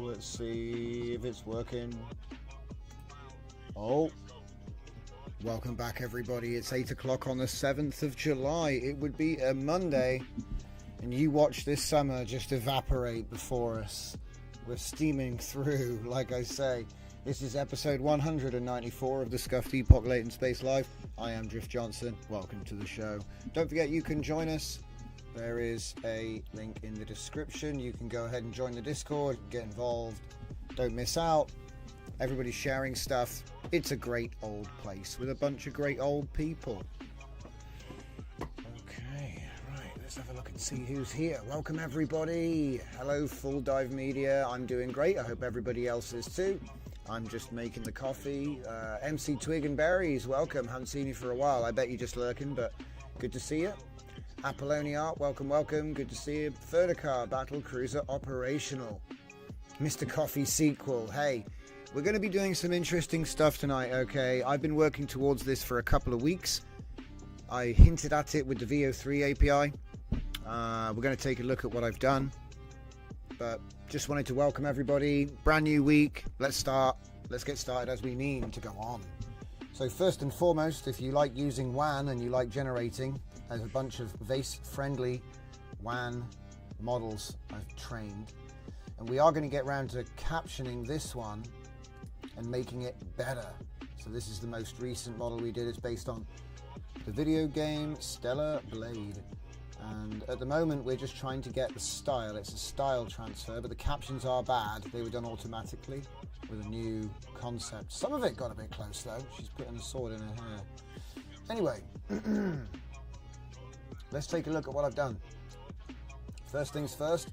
Let's see if it's working. Oh, welcome back everybody. It's 8 o'clock on the 7th of July. It would be a Monday, and you watch this summer just evaporate before us. We're steaming through, like I say. This is episode 194 of the Scuffed Epoch Latent Space Live. I am Drift Johnson. Welcome to the show. Don't forget you can join us. There is a link in the description. You can go ahead and join the Discord, get involved. Don't miss out. Everybody's sharing stuff. It's a great old place with a bunch of great old people. Okay, right, let's have a look and see who's here. Welcome everybody. Hello, Full Dive Media. I'm doing great. I hope everybody else is too. I'm just making the coffee. MC Twig and Berries, welcome. Haven't seen you for a while. I bet you're just lurking, but good to see you. Apolloniart, welcome, welcome. Good to see you. Ferdicar, Battle Cruiser Operational. Mr. Coffee Sequel. Hey, we're going to be doing some interesting stuff tonight, okay? I've been working towards this for a couple of weeks. I hinted at it with the VO3 API. We're going to take a look at what I've done. But just wanted to welcome everybody. Brand new week. Let's start. Let's get started as we mean to go on. So first and foremost, if you like using WAN and you like generating, there's a bunch of VACE-friendly WAN models I've trained. And we are going to get around to captioning this one and making it better. So this is the most recent model we did. It's based on the video game Stellar Blade. And at the moment, we're just trying to get the style. It's a style transfer, but the captions are bad. They were done automatically with a new concept. Some of it got a bit close, though. She's putting a sword in her hair. Anyway, let's take a look at what I've done. First things first,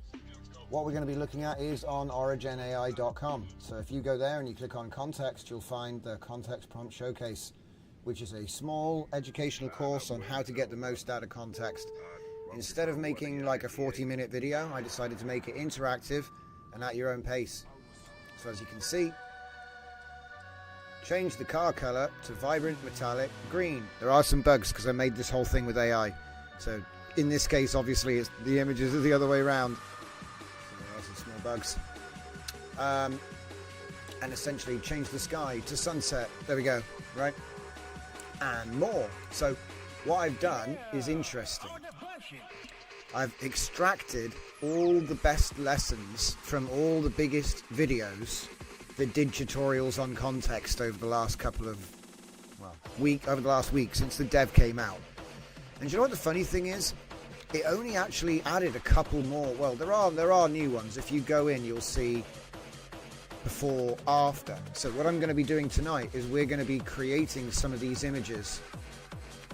what we're going to be looking at is on originai.com. So if you go there and you click on Kontext, you'll find the Kontext Prompt Showcase, which is a small educational course on how to get the most out of context. Instead of making like a 40-minute video, I decided to make it interactive and at your own pace. So as you can see, change the car color to vibrant metallic green. There are some bugs because I made this whole thing with AI. So in this case, obviously, it's the images are the other way around. So there are some small bugs. And essentially change the sky to sunset. There we go, right? And more. So what I've done is interesting. I've extracted all the best lessons from all the biggest videos that did tutorials on Kontext over the last couple of, over the last week since the dev came out. And you know what the funny thing is? It only actually added a couple more. Well, there are new ones. If you go in, you'll see before, after. So what I'm going to be doing tonight is we're going to be creating some of these images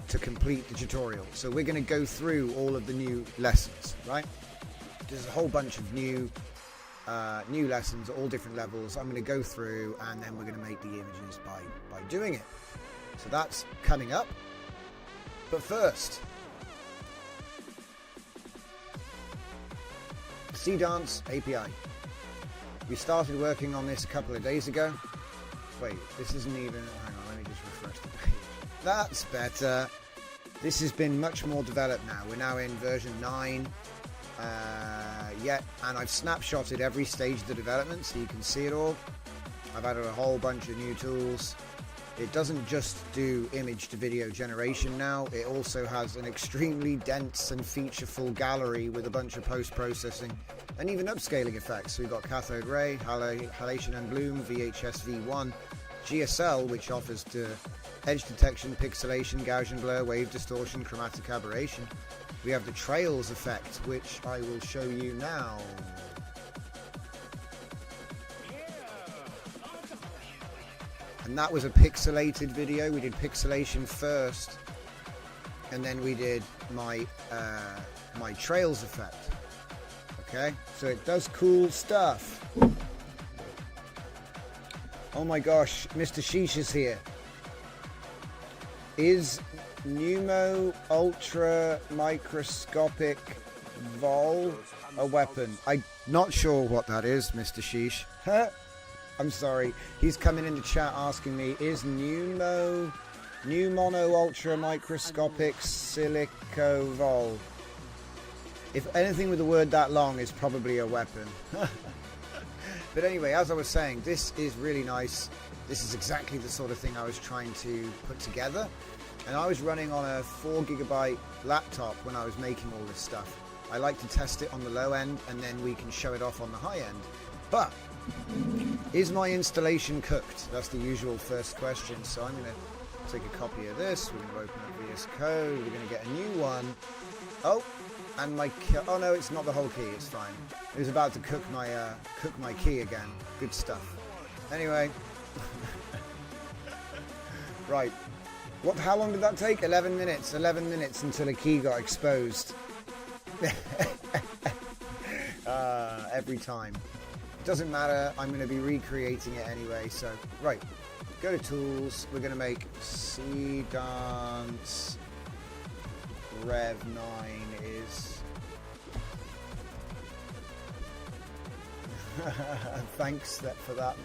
to complete the tutorial. So we're going to go through all of the new lessons, right? There's a whole bunch of new lessons at all different levels. I'm going to go through and then we're going to make the images by doing it. So that's coming up. But first, SEEDANCE API. We started working on this a couple of days ago. Wait, this isn't even, hang on, let me just refresh the page. That's better. This has been much more developed now. We're now in version 9. Yeah, and I've snapshotted every stage of the development so you can see it all. I've added a whole bunch of new tools. It doesn't just do image to video generation now, it also has an extremely dense and featureful gallery with a bunch of post-processing and even upscaling effects. So we've got cathode ray, halation and bloom, VHS V1, GSL, which offers to edge detection, pixelation, Gaussian blur, wave distortion, chromatic aberration. We have the trails effect, which I will show you now. And that was a pixelated video. We did pixelation first, and then we did my my trails effect. Okay, so it does cool stuff. Oh my gosh, Mr. Sheesh is here. Is Pneumo Ultra Microscopic Vol a weapon? I'm not sure what that is, Mr. Sheesh. I'm sorry. He's coming in the chat asking me, is Pneumono Ultra Microscopic Silico Vol? If anything with a word that long is probably a weapon. But anyway, as I was saying, this is really nice. This is exactly the sort of thing I was trying to put together. And I was running on a 4GB laptop when I was making all this stuff. I like to test it on the low end and then we can show it off on the high end. But is my installation cooked? That's the usual first question. So I'm going to take a copy of this. We're going to open up VS Code. We're going to get a new one. Oh, and my key. Oh no, it's not the whole key. It's fine. It was about to cook my key again. Good stuff. Anyway, right. How long did that take? 11 minutes. 11 minutes until a key got exposed. Every time. It doesn't matter. I'm going to be recreating it anyway. So, right. Go to Tools. We're going to make SEEDANCE Rev 9 is... Thanks for that.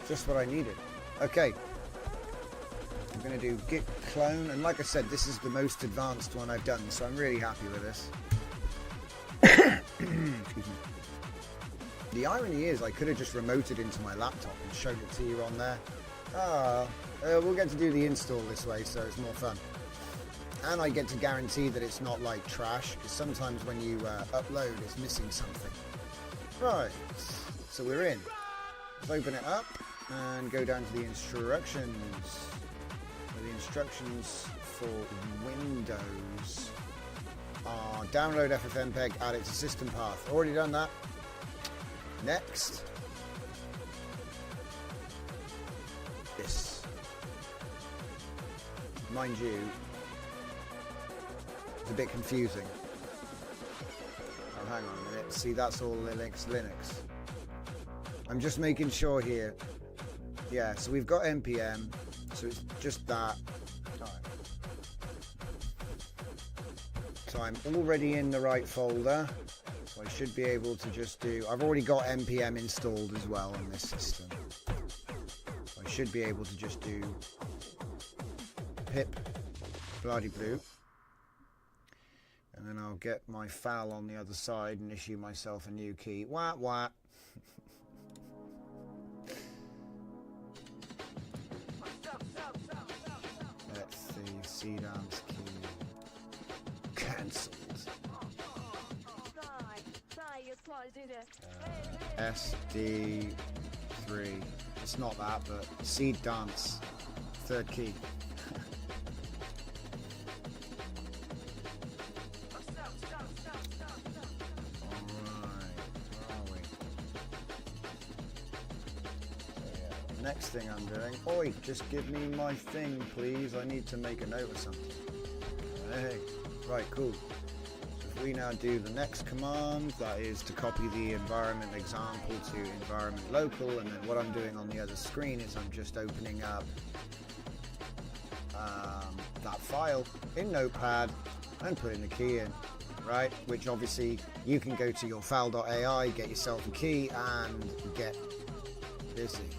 Just what I needed. Okay. I'm going to do git clone, and like I said, this is the most advanced one I've done, so I'm really happy with this. Excuse me. The irony is I could have just remoted into my laptop and showed it to you on there. We'll get to do the install this way, so it's more fun. And I get to guarantee that it's not like trash, because sometimes when you upload, it's missing something. Right, so we're in. Let's open it up and go down to the instructions. The instructions for Windows are download FFmpeg, add it to system path. Already done that. Next. This. Mind you, it's a bit confusing. Oh, hang on a minute. See, that's all Linux. I'm just making sure here. Yeah, so we've got npm. So it's just that. So I'm already in the right folder. So I should be able to just do... I've already got npm installed as well on this system. So I should be able to just do pip bloody blue. And then I'll get my file on the other side and issue myself a new key. Wah, wah. SEEDANCE key cancelled. SD3. It's not that, but SEEDANCE. Third key. Next thing I'm doing, oi, just give me my thing, please. I need to make a note of something. Hey, right, cool. So if we now do the next command, that is to copy the environment example to environment local, and then what I'm doing on the other screen is I'm just opening up that file in Notepad and putting the key in, right? Which obviously you can go to your file.ai, get yourself a key, and get busy.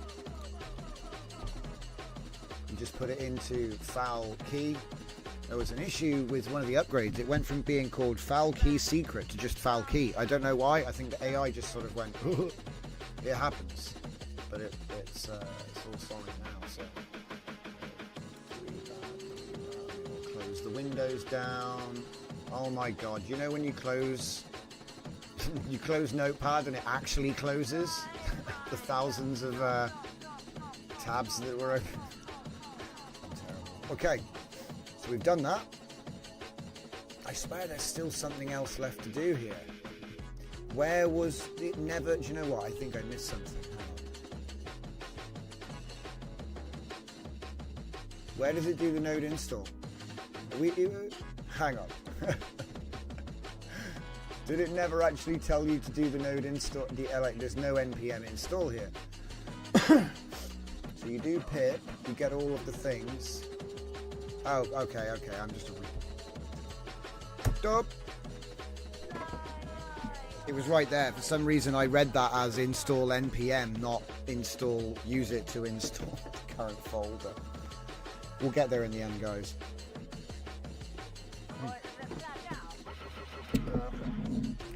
You just put it into file key, there was an issue with one of the upgrades. It went from being called Foul Key Secret to just Foul Key. I don't know why. I think the AI just sort of went, it happens. But it's all solid now, so we'll close the windows down. Oh my god, you know when you close Notepad and it actually closes the thousands of tabs that were open? Okay, so we've done that. I swear there's still something else left to do here. Where was it? Never, do you know what? I think I missed something. Where does it do the node install? Hang on. Did it never actually tell you to do the node install? There's no npm install here. So you do pip, you get all of the things. Oh, okay, I'm just a Stop. It was right there. For some reason I read that as install npm, not install use it to install the current folder. We'll get there in the end, guys.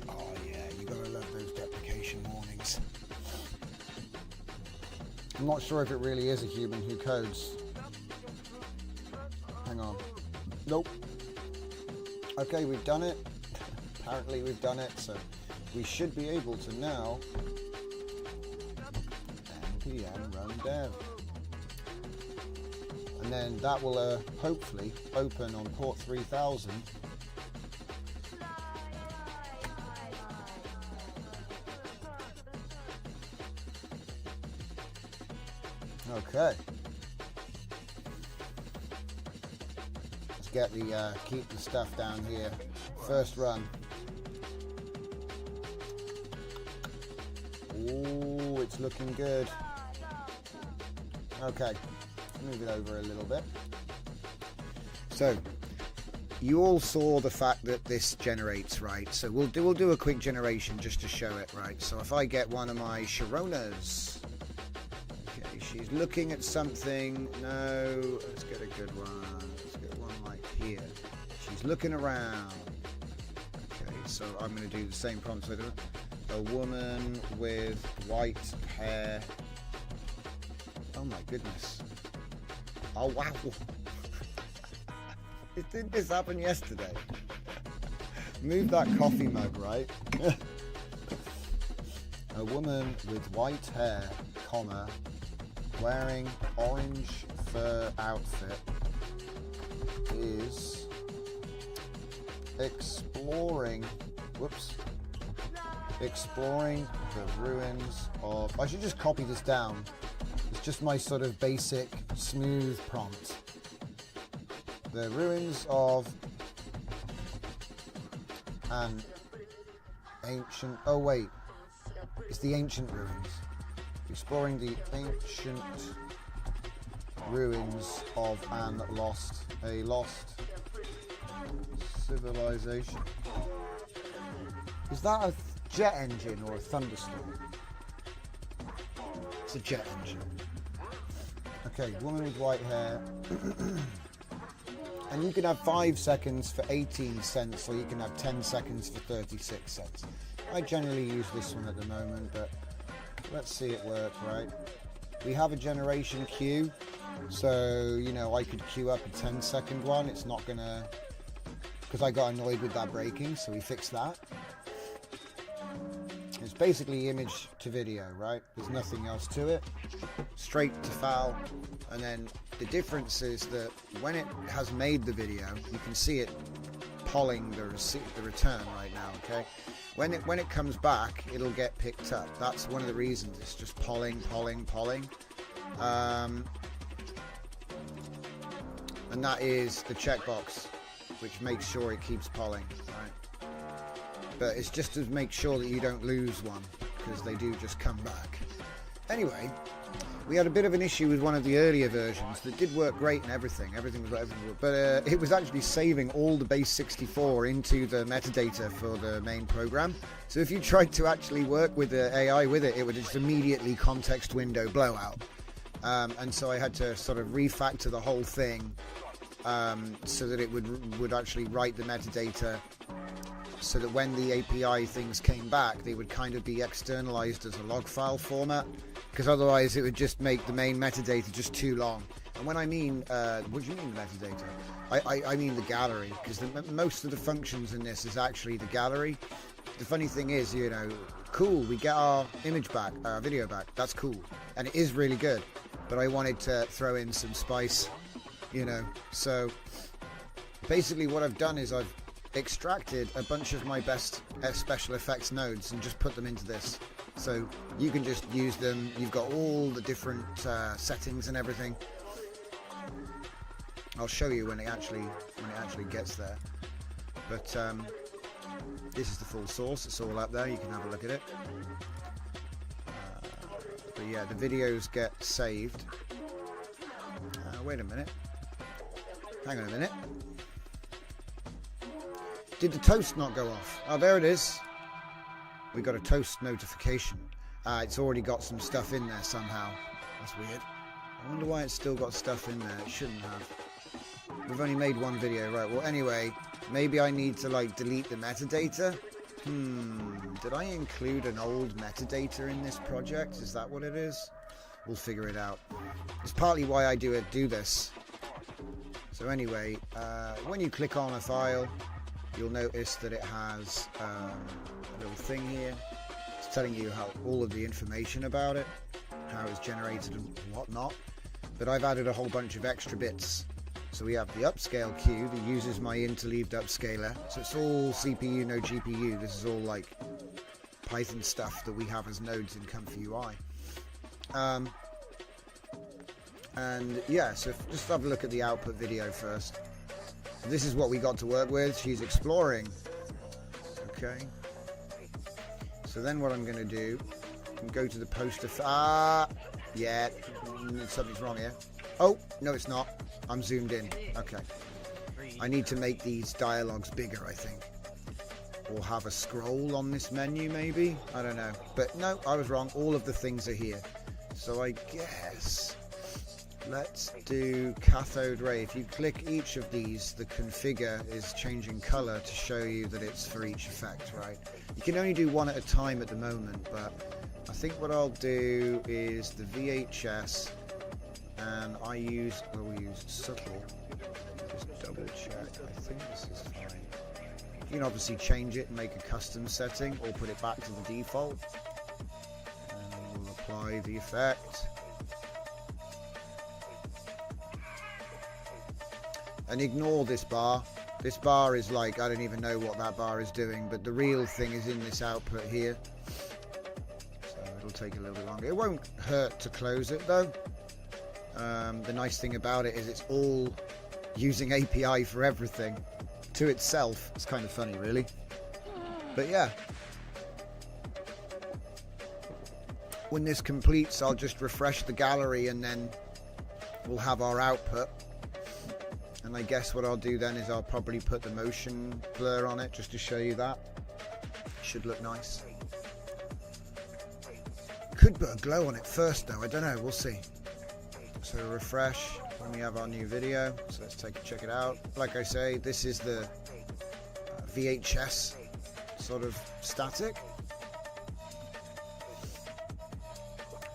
Oh yeah, you gotta love those deprecation warnings. I'm not sure if it really is a human who codes. Hang on. Nope. Okay, we've done it. Apparently we've done it, so we should be able to now npm run dev. And then that will hopefully open on port 3000. Okay. Let's get the keep the stuff down here. First run. Ooh, it's looking good. Okay. Move it over a little bit. So you all saw the fact that this generates, right? So we'll do a quick generation just to show it, right? So if I get one of my Sharonas, okay, she's looking at something. No, let's get a good one. Let's get one like here. She's looking around. Okay, so I'm going to do the same prompt with her. A woman with white hair. Oh my goodness. Oh wow. Didn't this happen yesterday? Move that coffee mug, right? A woman with white hair, comma, wearing orange fur outfit is exploring the ruins of... I should just copy this down. It's just my sort of basic, smooth prompt. The ruins of an ancient... Oh wait, it's the ancient ruins. Exploring the ancient ruins of a lost civilization. Is that a jet engine or a thunderstorm? It's a jet engine. Okay, woman with white hair. And you can have 5 seconds for 18 cents, or you can have 10 seconds for 36 cents. I generally use this one at the moment, but let's see it work, right? We have a generation queue, so, you know, I could queue up a 10-second one. It's not gonna, because I got annoyed with that breaking, so we fixed that. It's basically image to video, right? There's nothing else to it. Straight to foul. And then the difference is that when it has made the video, you can see it polling the return right now, okay? When it comes back, it'll get picked up. That's one of the reasons. It's just polling. And that is the checkbox, which makes sure it keeps polling, right? But it's just to make sure that you don't lose one, because they do just come back. Anyway, we had a bit of an issue with one of the earlier versions that did work great and everything was but it was actually saving all the base 64 into the metadata for the main program. So if you tried to actually work with the AI with it, it would just immediately context window blowout. And so I had to sort of refactor the whole thing so that it would actually write the metadata, so that when the API things came back, they would kind of be externalized as a log file format, because otherwise it would just make the main metadata just too long. And when I mean, what do you mean metadata? I mean the gallery, because most of the functions in this is actually the gallery. The funny thing is, you know, cool, we get our image back, our video back, that's cool, and it is really good, but I wanted to throw in some spice, you know. So basically what I've done is I've extracted a bunch of my best special effects nodes and just put them into this, so you can just use them. You've got all the different settings and everything. I'll show you when it actually gets there, but this is the full source. It's all up there, you can have a look at it. But yeah, the videos get saved. Wait a minute, hang on a minute. Did the toast not go off? Oh, there it is. We got a toast notification. It's already got some stuff in there somehow. That's weird. I wonder why it's still got stuff in there. It shouldn't have. We've only made one video, right? Well, anyway, maybe I need to like delete the metadata. Did I include an old metadata in this project? Is that what it is? We'll figure it out. It's partly why I do this. So anyway, when you click on a file, you'll notice that it has a little thing here. It's telling you how all of the information about it, how it's generated and whatnot. But I've added a whole bunch of extra bits. So we have the upscale queue that uses my interleaved upscaler. So it's all CPU, no GPU. This is all like Python stuff that we have as nodes in Comfy UI. And yeah, so just have a look at the output video first. This is what we got to work with. She's exploring. Okay. So then what I'm going to do, go to the poster. Yeah, something's wrong here. Oh, no, it's not. I'm zoomed in. Okay. I need to make these dialogues bigger, I think. Or have a scroll on this menu, maybe? I don't know. But no, I was wrong. All of the things are here. So I guess let's do cathode ray. If you click each of these, the configure is changing color to show you that it's for each effect, right? You can only do one at a time at the moment, but I think what I'll do is the VHS, and we used subtle. Just double check. I think this is fine. You can obviously change it and make a custom setting, or put it back to the default. And we'll apply the effect. And ignore this bar. This bar is like, I don't even know what that bar is doing, but the real thing is in this output here. So it'll take a little bit longer. It won't hurt to close it though. The nice thing about it is it's all using API for everything to itself. It's kind of funny, really. But yeah. When this completes, I'll just refresh the gallery and then we'll have our output. And I guess what I'll do then is I'll probably put the motion blur on it just to show you that. Should look nice. Could put a glow on it first though, I don't know, we'll see. So refresh when we have our new video. So let's check it out. Like I say, this is the VHS sort of static.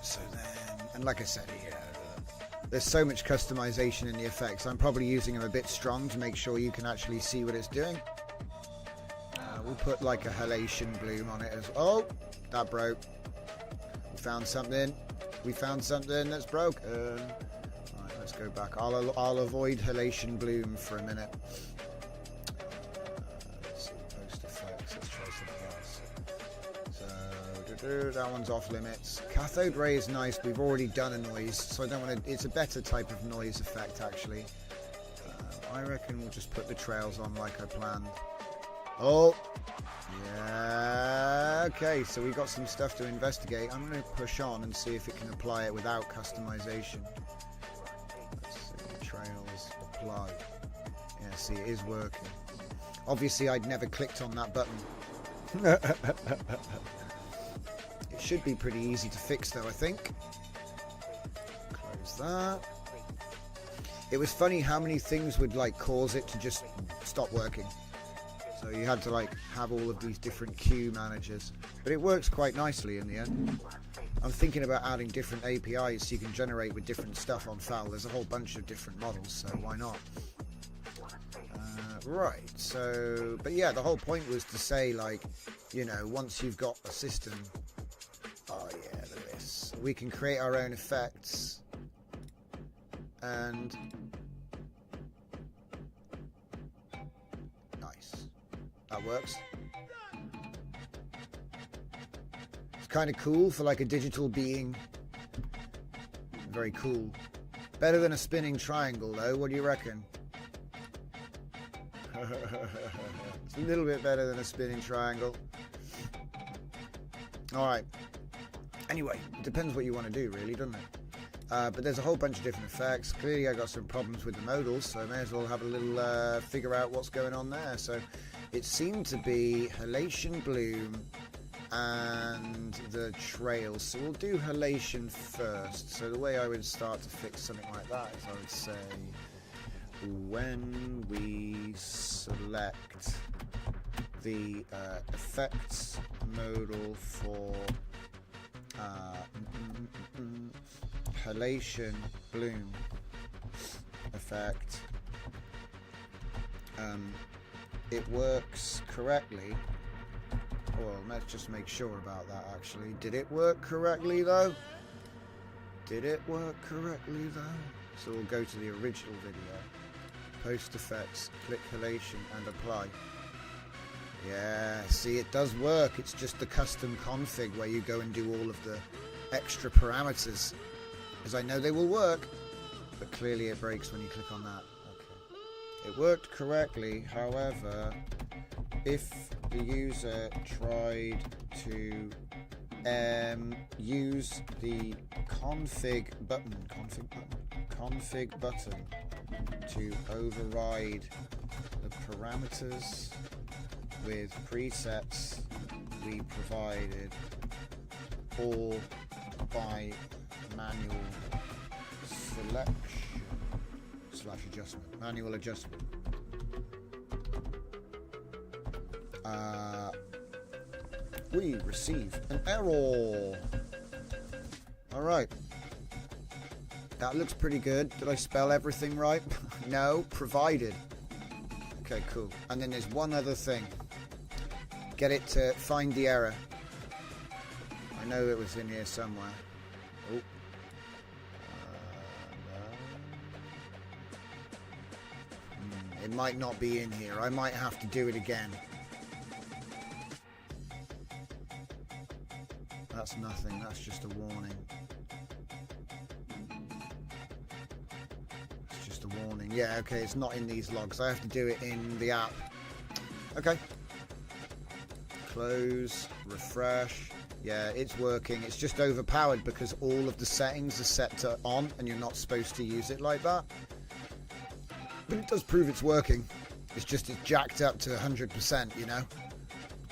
So then, and like I said, there's so much customization in the effects. I'm probably using them a bit strong to make sure you can actually see what it's doing. We'll put like a halation bloom on it as well. Oh, that broke. We found something. We found something that's broken. Right, let's go back. I'll avoid halation bloom for a minute. Let's see, post effects. Let's try something else. So that one's off limits. Cathode ray is nice. We've already done a noise, so I don't want to. It's a better type of noise effect actually. I reckon we'll just put the trails on like I planned. Oh, yeah. Okay, so we've got some stuff to investigate. I'm going to push on and see if it can apply it without customization. Let's see, trails, apply. Yeah, see, it is working. Obviously, I'd never clicked on that button. It should be pretty easy to fix, though, I think. Close that. it was funny how many things would like cause it to just stop working. So you had to like have all of these different queue managers, but it works quite nicely in the end. I'm thinking about adding different APIs so you can generate with different stuff on FAL. There's a whole bunch of different models, so why not? Right, so, but yeah, the whole point was to say, like, you know, once you've got a system, oh yeah, look at this. We can create our own effects, and nice. That works. It's kind of cool for like a digital being. Very cool. Better than a spinning triangle, though. What do you reckon? It's a little bit better than a spinning triangle. Alright. Anyway, it depends what you want to do, really, doesn't it? But there's a whole bunch of different effects. Clearly I got some problems with the modals, so I may as well have a little figure out what's going on there. So it seemed to be halation bloom and the trails. So we'll do halation first. So the way I would start to fix something like that is I would say, when we select the effects modal for halation bloom effect, it works correctly. Well, let's just make sure about that actually. Did it work correctly though? Did it work correctly though? So we'll go to the original video. Post effects, click halation and apply. Yeah, see, it does work. It's just the custom config where you go and do all of the extra parameters, because I know they will work, but clearly it breaks when you click on that. Okay, it worked correctly. However, if the user tried to use the config button to override the parameters with presets we provided, or by manual selection / adjustment, manual adjustment, we receive an error. All right. That looks pretty good. Did I spell everything right? No, provided. Okay, cool. And then there's one other thing. Get it to find the error. I know it was in here somewhere. Oh. No. It might not be in here. I might have to do it again. That's nothing. That's just a warning. Warning. Yeah, okay, it's not in these logs. I have to do it in the app. Okay. Close, refresh. Yeah, it's working. It's just overpowered because all of the settings are set to on and you're not supposed to use it like that. But it does prove it's working. It's just it's jacked up to 100%, you know?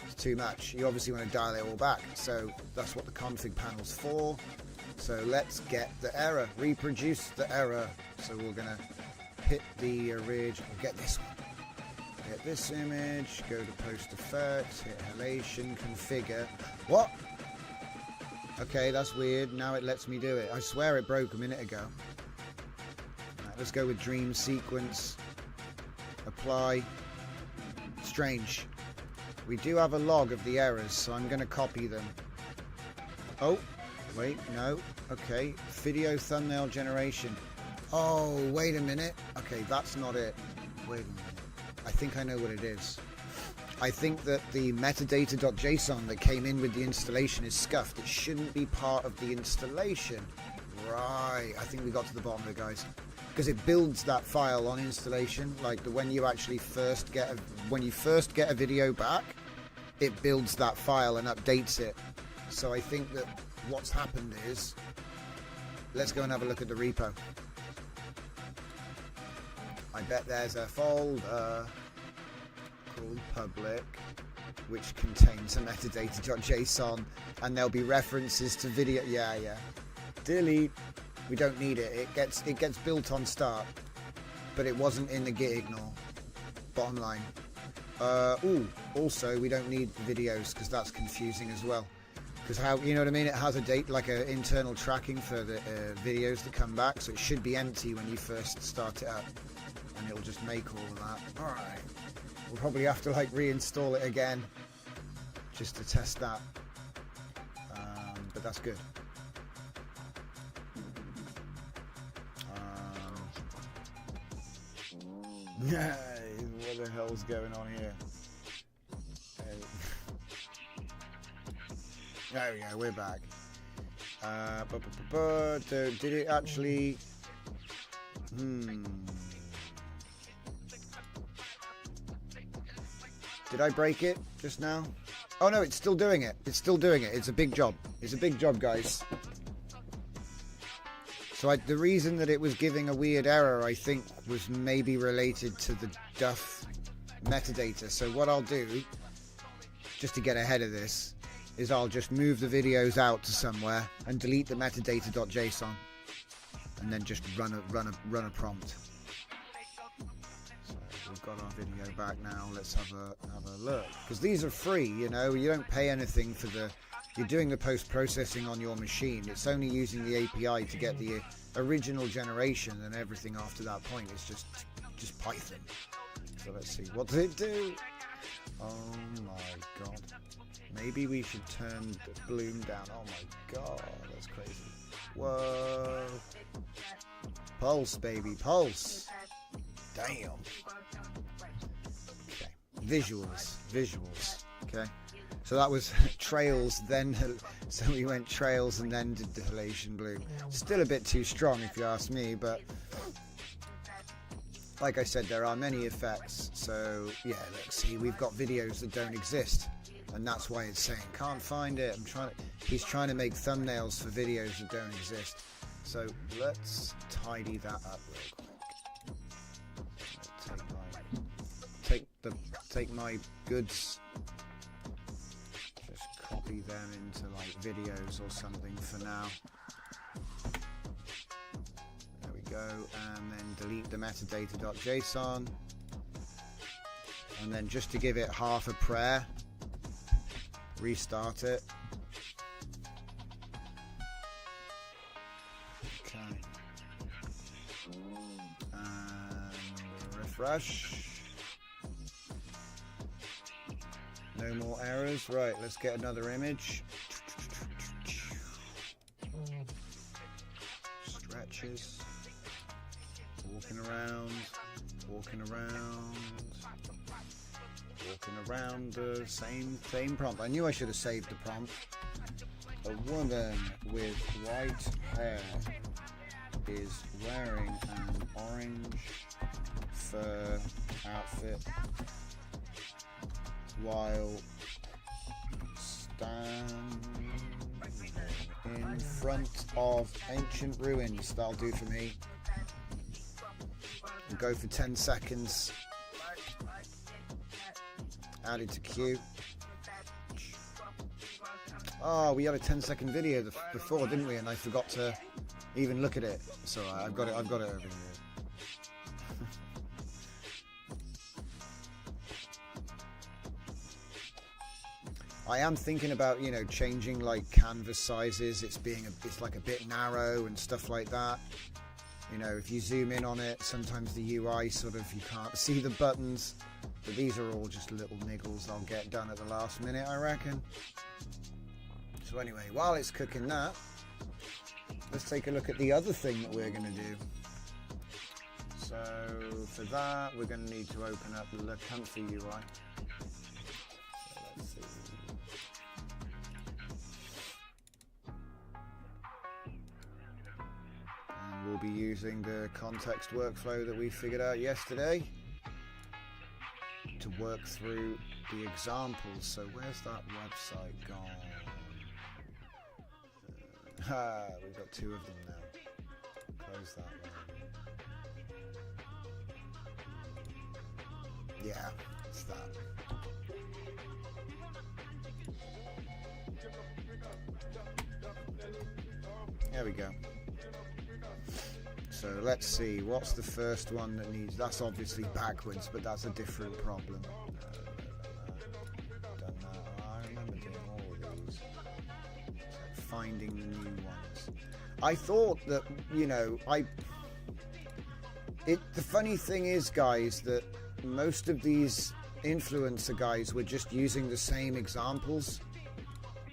It's too much. You obviously want to dial it all back. So that's what the config panel's for. So let's get the error. Reproduce the error. So we're going to hit the original, get this one, get this image, go to post effects, hit halation, configure. What? Okay, that's weird. Now it lets me do it. I swear it broke a minute ago. Right, let's go with dream sequence, apply. Strange. We do have a log of the errors, so I'm going to copy them. Oh, wait, no. Okay, video thumbnail generation. Oh, wait a minute. Okay, that's not it. Wait a minute. I think I know what it is. I think that the metadata.json that came in with the installation is scuffed. It shouldn't be part of the installation. Right. I think we got to the bottom of it, guys. Because it builds that file on installation, like when you actually first get a video back, it builds that file and updates it. So I think that what's happened is, let's go and have a look at the repo. I bet there's a folder called public which contains a metadata.json and there'll be references to video. Yeah. Delete. We don't need it. It gets built on start. but it wasn't in the git ignore. Bottom line. Also, we don't need videos because that's confusing as well. Because how, you know what I mean? It has a date, like an internal tracking for the videos that come back, so it should be empty when you first start it up, and it'll just make all of that. All right. We'll probably have to like reinstall it again just to test that. But that's good. What the hell's going on here? There we go, we're back. Did it actually... Did I break it just now? Oh no, it's still doing it. It's still doing it. It's a big job. It's a big job, guys. So the reason that it was giving a weird error, I think, was maybe related to the duff metadata. So what I'll do, just to get ahead of this, is I'll just move the videos out to somewhere and delete the metadata.json, and then just run a prompt. So we've got our video back now. Let's have a look, because these are free. You know, you don't pay anything for the. You're doing the post-processing on your machine. It's only using the API to get the original generation, and everything after that point is just Python. So let's see, what does it do? Oh my god. Maybe we should turn the bloom down. Oh my god, that's crazy. Whoa. Pulse, baby, pulse. Damn. Okay. Visuals. Okay. So that was trails, then, so we went trails and then did the halation bloom. Still a bit too strong if you ask me, but like I said, there are many effects. So yeah, let's see, we've got videos that don't exist, and that's why it's saying can't find it. He's trying to make thumbnails for videos that don't exist. So let's tidy that up real quick. Take my goods. Copy them into like videos or something for now. There we go, and then delete the metadata.json, and then just to give it half a prayer, restart it. Okay, and refresh. No more errors. Right, let's get another image. Stretches. Walking around the same prompt. I knew I should have saved the prompt. A woman with white hair is wearing an orange fur outfit while standing in front of ancient ruins. That'll do for me. We'll go for 10 seconds. Add it to queue. Oh, we had a 10-second video before, didn't we? And I forgot to even look at it. So I've got it over here. I am thinking about, you know, changing like canvas sizes. It's like a bit narrow and stuff like that. You know, if you zoom in on it, sometimes the UI sort of, you can't see the buttons. But these are all just little niggles I'll get done at the last minute, I reckon. So anyway, while it's cooking that, let's take a look at the other thing that we're going to do. So for that, we're going to need to open up the Latent UI. So let's see. We'll be using the context workflow that we figured out yesterday to work through the examples. So where's that website gone? We've got two of them now. Close that one. Yeah, it's that. There we go. So let's see, what's the first one that needs, that's obviously backwards, but that's a different problem. Done that. I remember doing all of these. So finding the new ones. I thought that, you know, the funny thing is, guys, that most of these influencer guys were just using the same examples.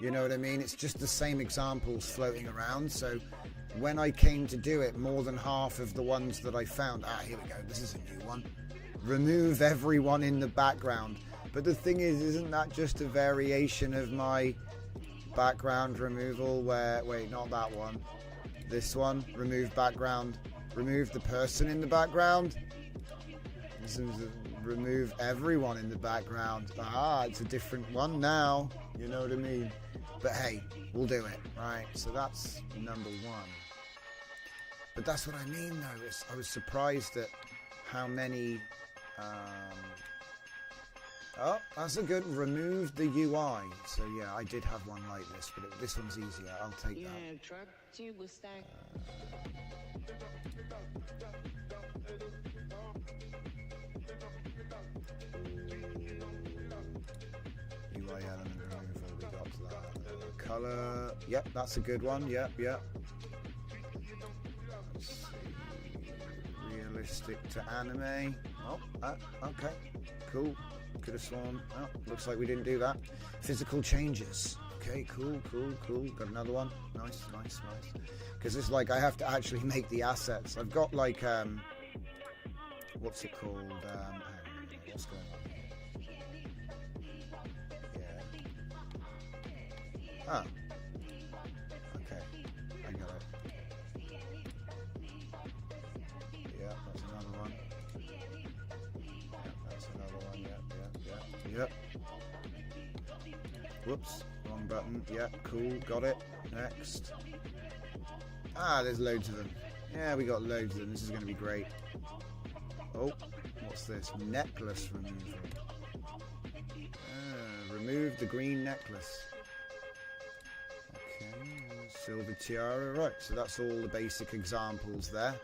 You know what I mean? It's just the same examples floating around. So when I came to do it, more than half of the ones that I found, here we go, this is a new one. Remove everyone in the background. But the thing is, isn't that just a variation of my background removal where, wait, not that one. This one, remove background, remove the person in the background. This is remove everyone in the background. It's a different one now. You know what I mean? But hey, we'll do it, right? So that's number one. But that's what I mean, though. I was surprised at how many... oh, that's a good... Remove the UI. So yeah, I did have one like this, but this one's easier. I'll take that. UI element removal, we got to that. Color, yep, that's a good one. Yep. Let's see. Realistic to anime. Oh, okay, cool. Could have sworn. Oh, looks like we didn't do that. Physical changes. Okay, cool. Got another one. Nice. Because it's like I have to actually make the assets. I've got like what's it called? What's going on here? Yeah. Okay. I got it. Yeah, that's another one. Yeah, that's another one. Yep. Whoops, wrong button. Yeah, cool, got it. Next. There's loads of them. Yeah, we got loads of them. This is going to be great. Oh, what's this? Necklace removal. Remove the green necklace. Okay, silver tiara. Right, so that's all the basic examples there.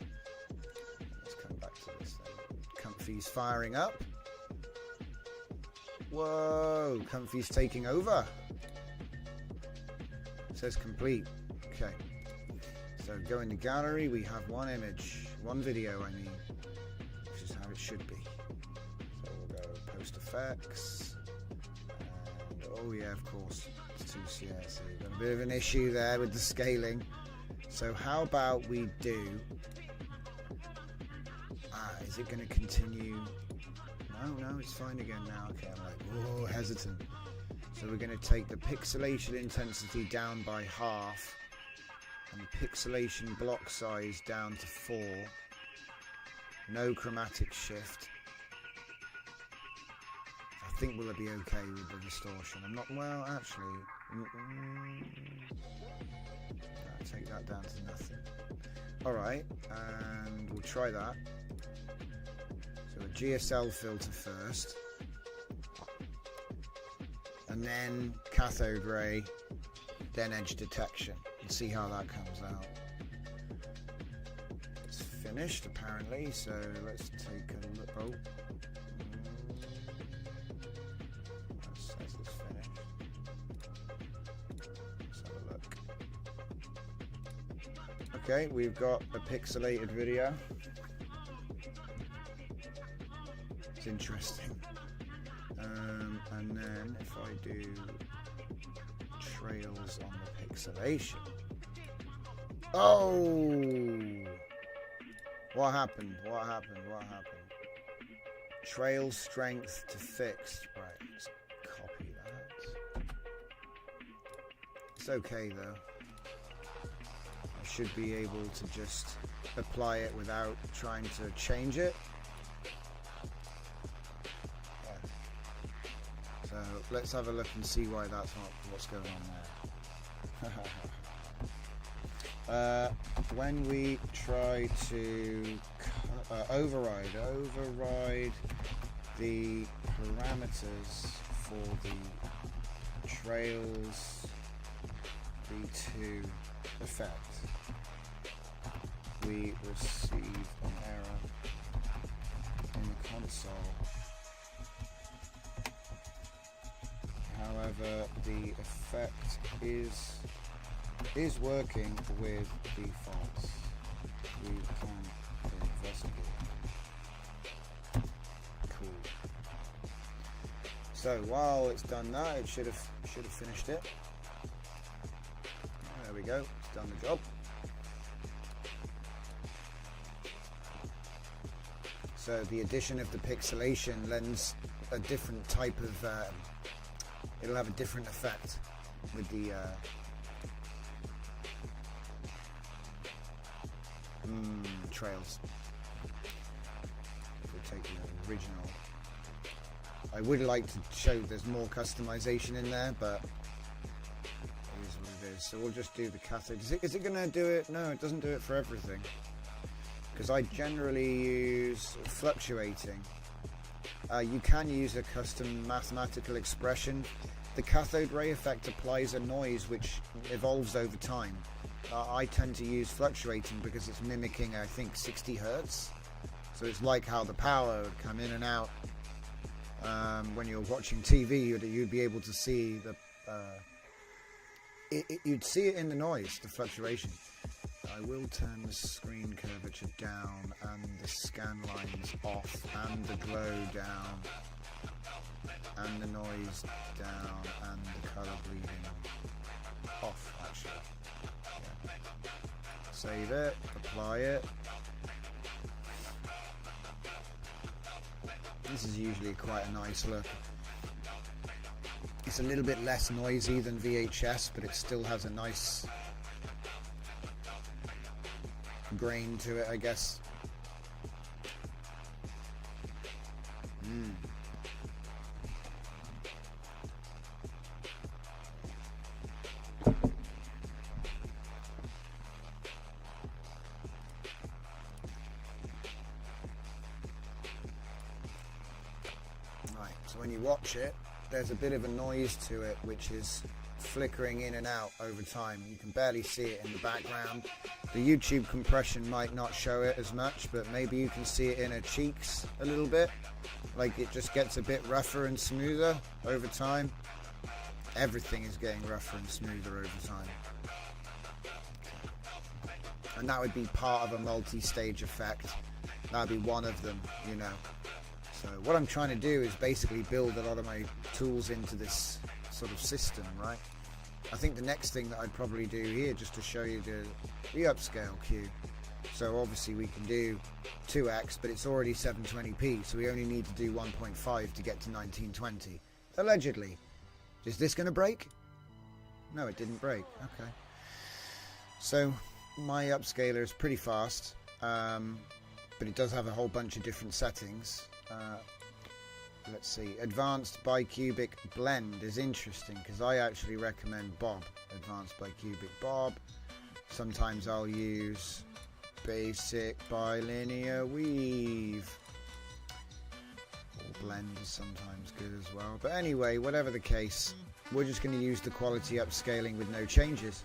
Let's come back to this then. Comfy's firing up. Whoa, Comfy's taking over. It says complete. Okay. So go into gallery, we have one image, one video, I mean, which is how it should be. So we'll go post effects. And, oh yeah, of course, it's 2CS. So we've got a bit of an issue there with the scaling. So how about we do, is it going to continue? No, it's fine again now. Okay, I'm like, whoa, hesitant. So we're going to take the pixelation intensity down by half and the pixelation block size down to 4. No chromatic shift. I think we'll be okay with the distortion. I'm not, well, actually, I'll take that down to nothing. Alright, and we'll try that. So a GSL filter first, and then cathode ray, then edge detection, and see how that comes out. It's finished apparently, so let's take a look. Oh, that says it's finished. Let's have a look. Okay, we've got a pixelated video. It's interesting. And then if I do trails on the pixelation. Oh! What happened? Trail strength to fixed. Right, let's copy that. It's okay though. I should be able to just apply it without trying to change it. So let's have a look and see why that's not what's going on there. When we try to override the parameters for the Trails V2 effect. we receive an error in the console. However, the effect is working with the faults. We can investigate. Cool. So while it's done that, it should have finished it. There we go. It's done the job. So the addition of the pixelation lends a different type of. It'll have a different effect with the. Trails. If we're taking the original, I would like to show there's more customization in there, but it is what it is. So we'll just do the cathode. Is it going to do it? No, it doesn't do it for everything, because I generally use fluctuating. You can use a custom mathematical expression. The cathode ray effect applies a noise which evolves over time. I tend to use fluctuating because it's mimicking, I think, 60 Hertz. So it's like how the power would come in and out. When you're watching TV, you'd be able to see you'd see it in the noise, the fluctuation. I will turn the screen curvature down and the scan lines off and the glow down and the noise down and the color bleeding off, actually. Yeah. Save it, apply it. This is usually quite a nice look. It's a little bit less noisy than VHS, but it still has a nice grain to it, I guess. Right, so when you watch it, there's a bit of a noise to it which is flickering in and out over time. You can barely see it in the background. The YouTube compression might not show it as much, but maybe you can see it in her cheeks a little bit. Like it just gets a bit rougher and smoother over time. Everything is getting rougher and smoother over time. And that would be part of a multi-stage effect. That would be one of them, you know. So what I'm trying to do is basically build a lot of my tools into this sort of system, right? I think the next thing that I'd probably do here, just to show you the upscale cue. So obviously we can do 2x, but it's already 720p, so we only need to do 1.5 to get to 1920. Allegedly. Is this going to break? No, it didn't break. Okay. So my upscaler is pretty fast, but it does have a whole bunch of different settings. Let's see, advanced bicubic blend is interesting because I actually recommend Bob, advanced bicubic Bob. Sometimes I'll use basic bilinear weave. Or blend is sometimes good as well. But anyway, whatever the case, we're just going to use the quality upscaling with no changes.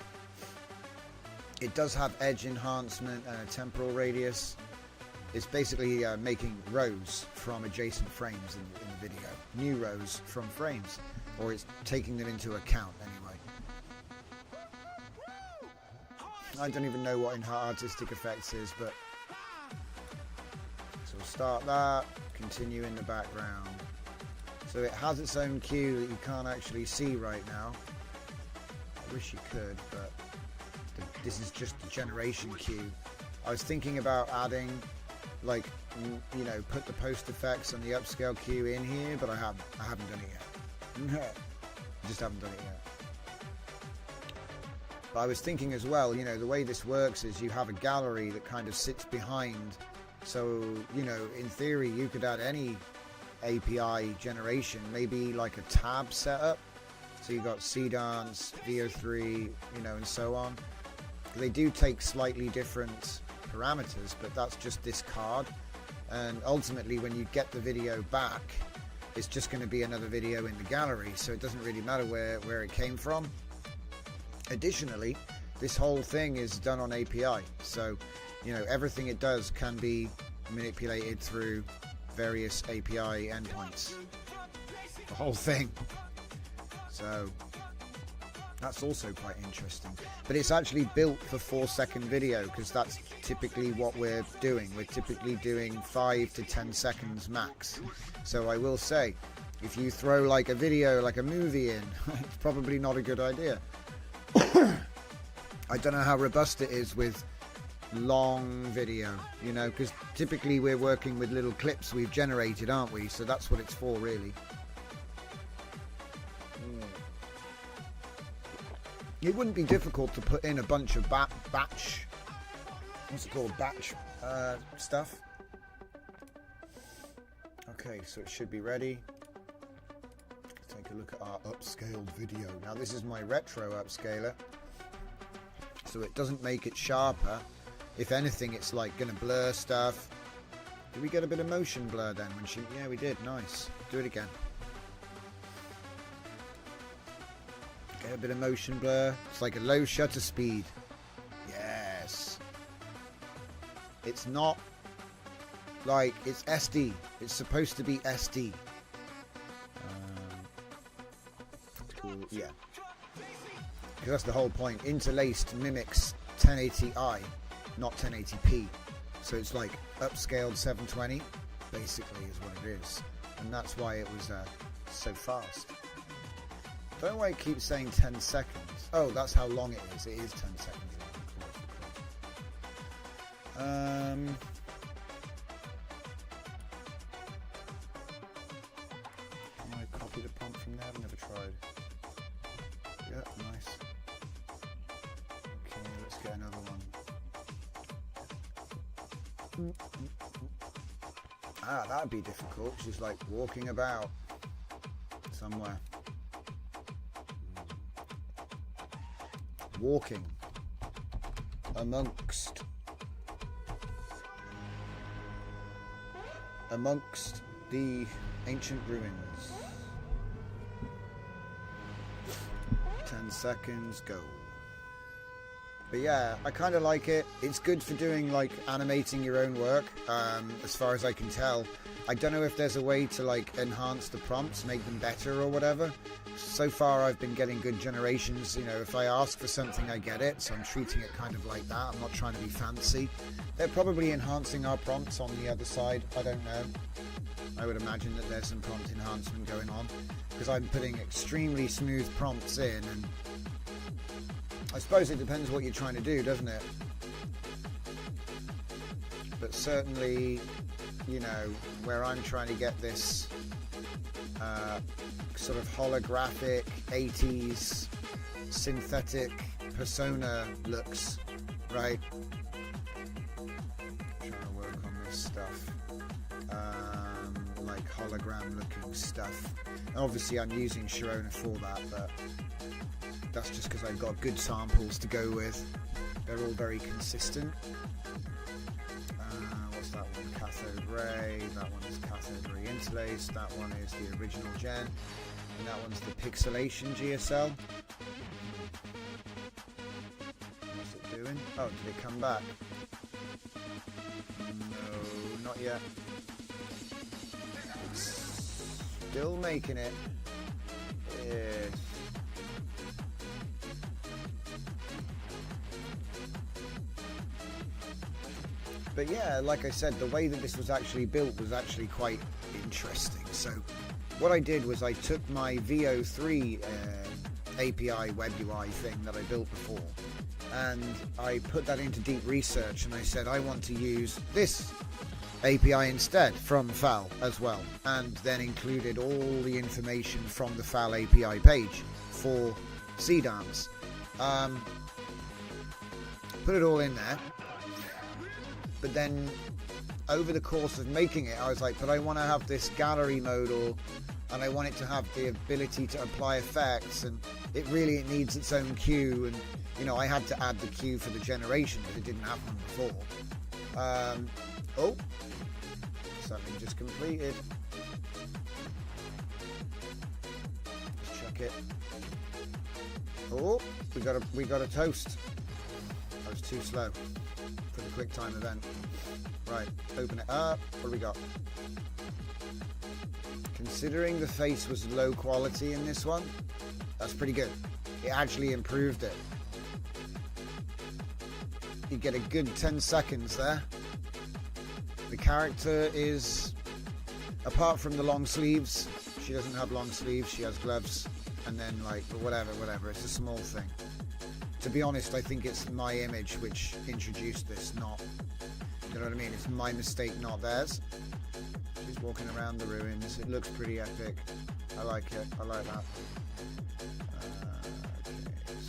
It does have edge enhancement and a temporal radius. It's basically making rows from adjacent frames in the video. New rows from frames. Or it's taking them into account anyway. I don't even know what artistic effects is, but... So we'll start that, continue in the background. So it has its own cue that you can't actually see right now. I wish you could, but this is just the generation cue. I was thinking about adding... like, you know, put the post effects and the upscale cue in here, but I haven't done it yet. Just haven't done it yet. But I was thinking as well, you know, the way this works is you have a gallery that kind of sits behind. So, you know, in theory, you could add any API generation, maybe like a tab setup. So you've got SEEDANCE, VO3, you know, and so on. They do take slightly different parameters, but that's just this card, and ultimately when you get the video back, it's just going to be another video in the gallery, so it doesn't really matter where it came from. Additionally, this whole thing is done on API. So, you know, everything it does can be manipulated through various API endpoints. The whole thing. So that's also quite interesting. But it's actually built for 4-second video, because that's typically what we're doing. We're typically doing 5 to 10 seconds max. So I will say, if you throw like a video, like a movie in, it's probably not a good idea. I don't know how robust it is with long video, you know, because typically we're working with little clips we've generated, aren't we? So that's what it's for, really. It wouldn't be difficult to put in a bunch of batch, what's it called, batch stuff. Okay, so it should be ready. Let's take a look at our upscaled video. Now this is my retro upscaler, so it doesn't make it sharper. If anything, it's like gonna blur stuff. Did we get a bit of motion blur then when she, yeah, we did, nice. Do it again. Get a bit of motion blur. It's like a low shutter speed. Yes. It's not like, it's SD. It's supposed to be SD. Cool. Yeah. Because that's the whole point. Interlaced mimics 1080i, not 1080p. So it's like upscaled 720, basically, is what it is. And that's why it was so fast. Don't know why it keeps saying 10 seconds. Oh, that's how long it is. It is 10 seconds long. Can I copy the prompt from there? I've never tried. Yeah, nice. Okay, let's get another one. Ah, that'd be difficult. She's like walking about somewhere. Walking amongst the ancient ruins. 10 seconds, go. But yeah, I kind of like it. It's good for doing like animating your own work, as far as I can tell. I don't know if there's a way to like enhance the prompts, make them better or whatever. So far I've been getting good generations. You know, if I ask for something I get it, so I'm treating it kind of like that. I'm not trying to be fancy. They're probably enhancing our prompts on the other side. I don't know. I would imagine that there's some prompt enhancement going on, because I'm putting extremely smooth prompts in, and I suppose it depends what you're trying to do, doesn't it? But certainly, you know, where I'm trying to get this sort of holographic 80s synthetic persona looks, right? Trying to work on this stuff, like hologram looking stuff. And obviously I'm using Sharona for that, but that's just because I've got good samples to go with. They're all very consistent. What's that one? Cathode ray. That one is cathode ray interlaced. That one is the original gen. And that one's the pixelation GSL. What's it doing? Oh, did it come back? No, not yet. It's still making it. Yes. But yeah, like I said, the way that this was actually built was actually quite interesting. So what I did was I took my VO3 API web UI thing that I built before, and I put that into deep research, and I said I want to use this API instead from FAL as well, and then included all the information from the FAL API page for SEEDANCE. Put it all in there. But then over the course of making it, I was like, but I want to have this gallery modal, and I want it to have the ability to apply effects, and it needs its own queue. And you know, I had to add the queue for the generation because it didn't have one before. Oh, something just completed. Let's check it. Oh, we got a toast. I was too slow for the quick time event. Right, open it up. What do we got? Considering the face was low quality in this one, that's pretty good. It actually improved it. You get a good 10 seconds there. The character is, apart from the long sleeves, she doesn't have long sleeves, she has gloves, and then like whatever, it's a small thing. To be honest, I think it's my image which introduced this, not, you know what I mean, it's my mistake, not theirs. She's walking around the ruins, it looks pretty epic. I like it, I like that. Okay,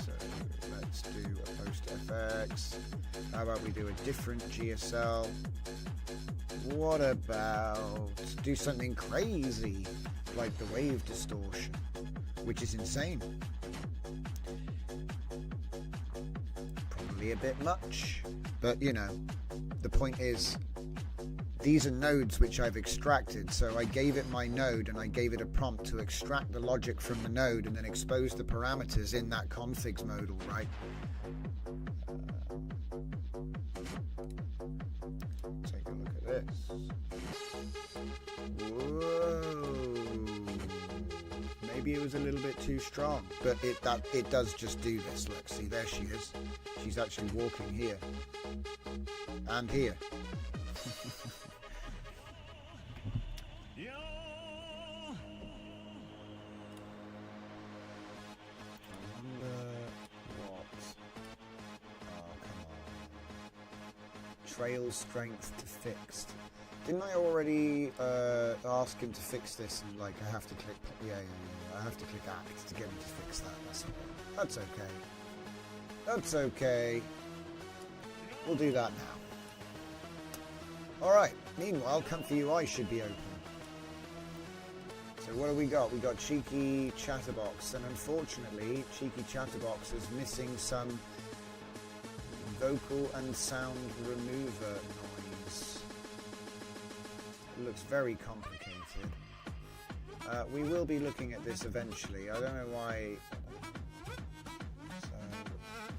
so let's do a post FX. How about we do a different GSL? What about do something crazy like the wave distortion, which is insane. Probably a bit much, but you know, the point is these are nodes which I've extracted, so I gave it my node and I gave it a prompt to extract the logic from the node and then expose the parameters in that configs modal, right? Take a look at this. Whoa. Maybe it was a little bit too strong, but it does just do this. Look, see, there she is. She's actually walking here and here. Trail strength to fixed. Didn't I already ask him to fix this? And like, I have to click. Yeah. I have to click act to get him to fix that. That's okay. That's okay. We'll do that now. All right. Meanwhile, Comfy UI should be open. So what do we got? We got Cheeky Chatterbox, and unfortunately, Cheeky Chatterbox is missing some vocal and sound remover noise. It looks very complicated. We will be looking at this eventually. I don't know why. So,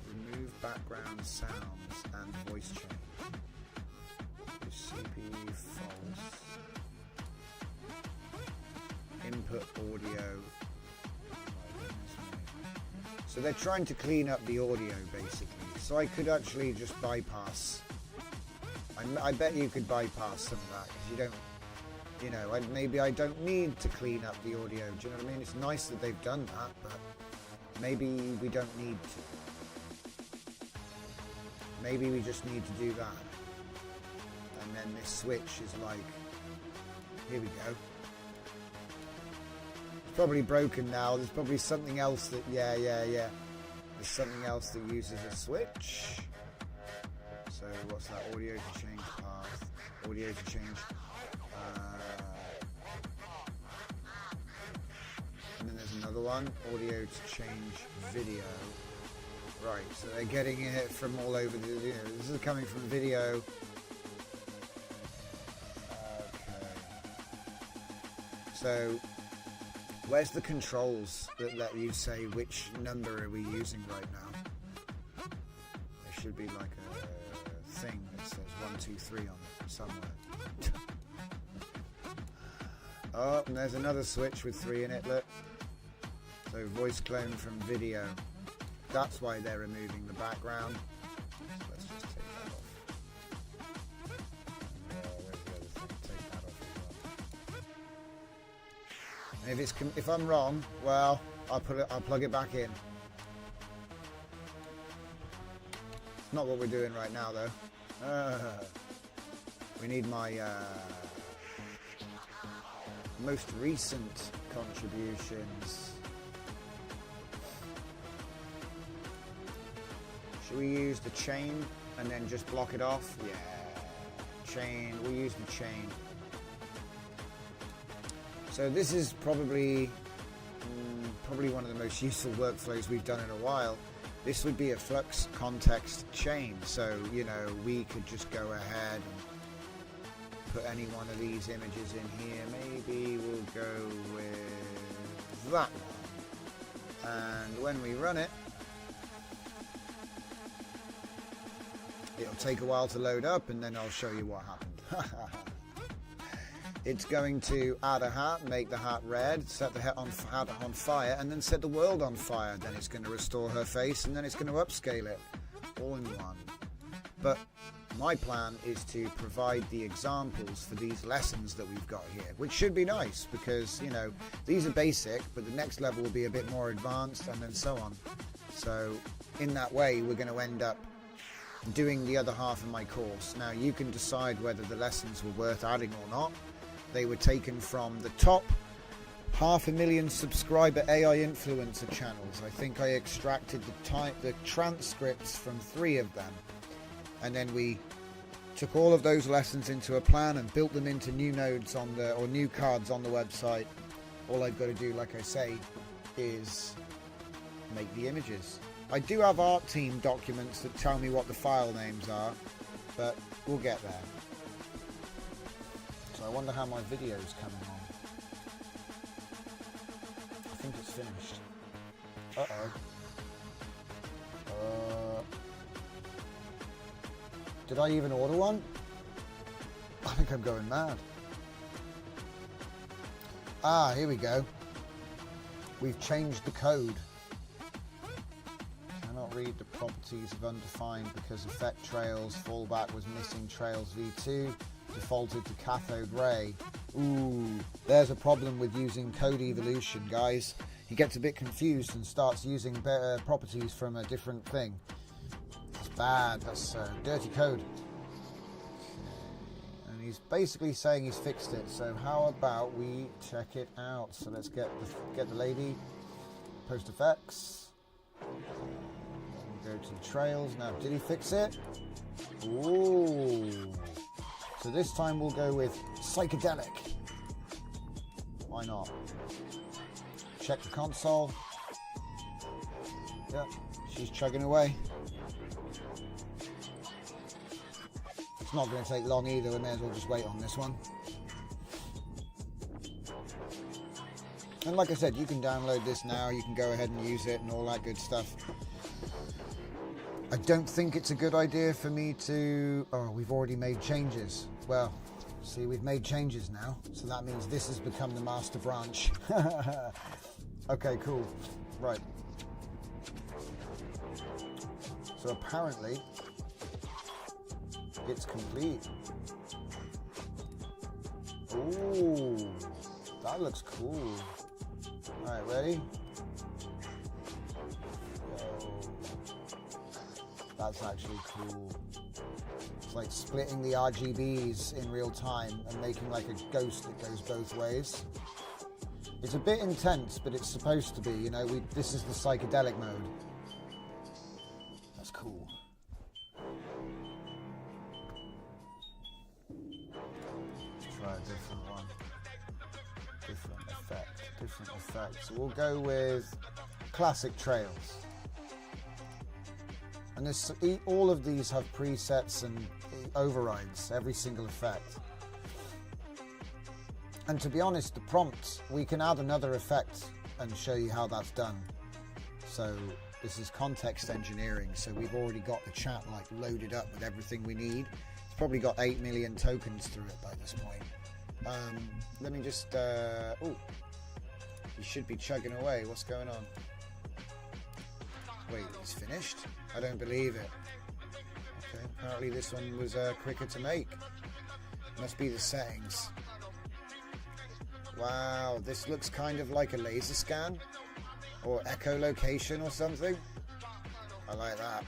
remove background sounds and voice change. CPU false. Input audio. So they're trying to clean up the audio basically. So I could actually just bypass. I bet you could bypass some of that because you don't. You know, maybe I don't need to clean up the audio. Do you know what I mean? It's nice that they've done that, but maybe we don't need to. Maybe we just need to do that. And then this switch is like, here we go. It's probably broken now. There's probably something else that, yeah. There's something else that uses a switch. So what's that? Audio to change path. Audio to change. And then there's another one, audio to change video. Right, so they're getting it from all over the, you know, this is coming from video. Okay. So, where's the controls that let you say which number are we using right now? There should be like a thing that says 1, 2, 3 on it somewhere. Oh, and there's another switch with 3 in it, look. So voice clone from video. That's why they're removing the background. So let's just take that off. Where's the other thing? Take that off as well. And if I'm wrong, well, I'll plug it back in. It's not what we're doing right now, though. We need my most recent contributions. Should we use the chain and then just block it off? Yeah, chain, we'll use the chain. So this is probably one of the most useful workflows we've done in a while. This would be a flux context chain, so you know, we could just go ahead and put any one of these images in here. Maybe we'll go with that one. And when we run it, it'll take a while to load up, and then I'll show you what happened. It's going to add a hat, make the hat red, set the hat on fire, and then set the world on fire. Then it's going to restore her face, and then it's going to upscale it, all in one. But my plan is to provide the examples for these lessons that we've got here, which should be nice because, you know, these are basic, but the next level will be a bit more advanced, and then so on. So in that way, we're going to end up doing the other half of my course. Now, you can decide whether the lessons were worth adding or not. They were taken from the top 500,000 subscriber AI influencer channels. I think I extracted the transcripts from 3 of them, and then we took all of those lessons into a plan and built them into new nodes on the, or new cards on the website. All I've got to do, like I say, is make the images. I do have art team documents that tell me what the file names are, but we'll get there. So I wonder how my video's coming on. I think it's finished. Did I even order one? I think I'm going mad. Ah, here we go. We've changed the code. Cannot read the properties of undefined because effect trails, fallback was missing trails v2. Defaulted to cathode ray. Ooh, there's a problem with using code evolution, guys. He gets a bit confused and starts using better properties from a different thing. That's bad. That's dirty code. And he's basically saying he's fixed it. So how about we check it out? So let's get the lady. Post effects. Go to the trails. Now, did he fix it? Ooh. So this time we'll go with psychedelic. Why not? Check the console. Yep, she's chugging away. It's not going to take long either. We may as well just wait on this one. And like I said, you can download this now. You can go ahead and use it and all that good stuff. I don't think it's a good idea for me to... Oh, we've already made changes. Well, see, we've made changes now. So that means this has become the master branch. Okay, cool. Right. So apparently, it's complete. Ooh, that looks cool. All right, ready? That's actually cool. It's like splitting the RGBs in real time and making like a ghost that goes both ways. It's a bit intense, but it's supposed to be, you know, this is the psychedelic mode. That's cool. Let's try a different one. Different effect. So we'll go with classic trails. And all of these have presets and overrides, every single effect. And to be honest, the prompts, we can add another effect and show you how that's done. So this is context engineering, so we've already got the chat like loaded up with everything we need. It's probably got 8 million tokens through it by this point. Let me just, oh, you should be chugging away. What's going on? Wait, it's finished? I don't believe it. Okay, apparently this one was quicker to make. Must be the settings. Wow, this looks kind of like a laser scan or echolocation or something. I like that.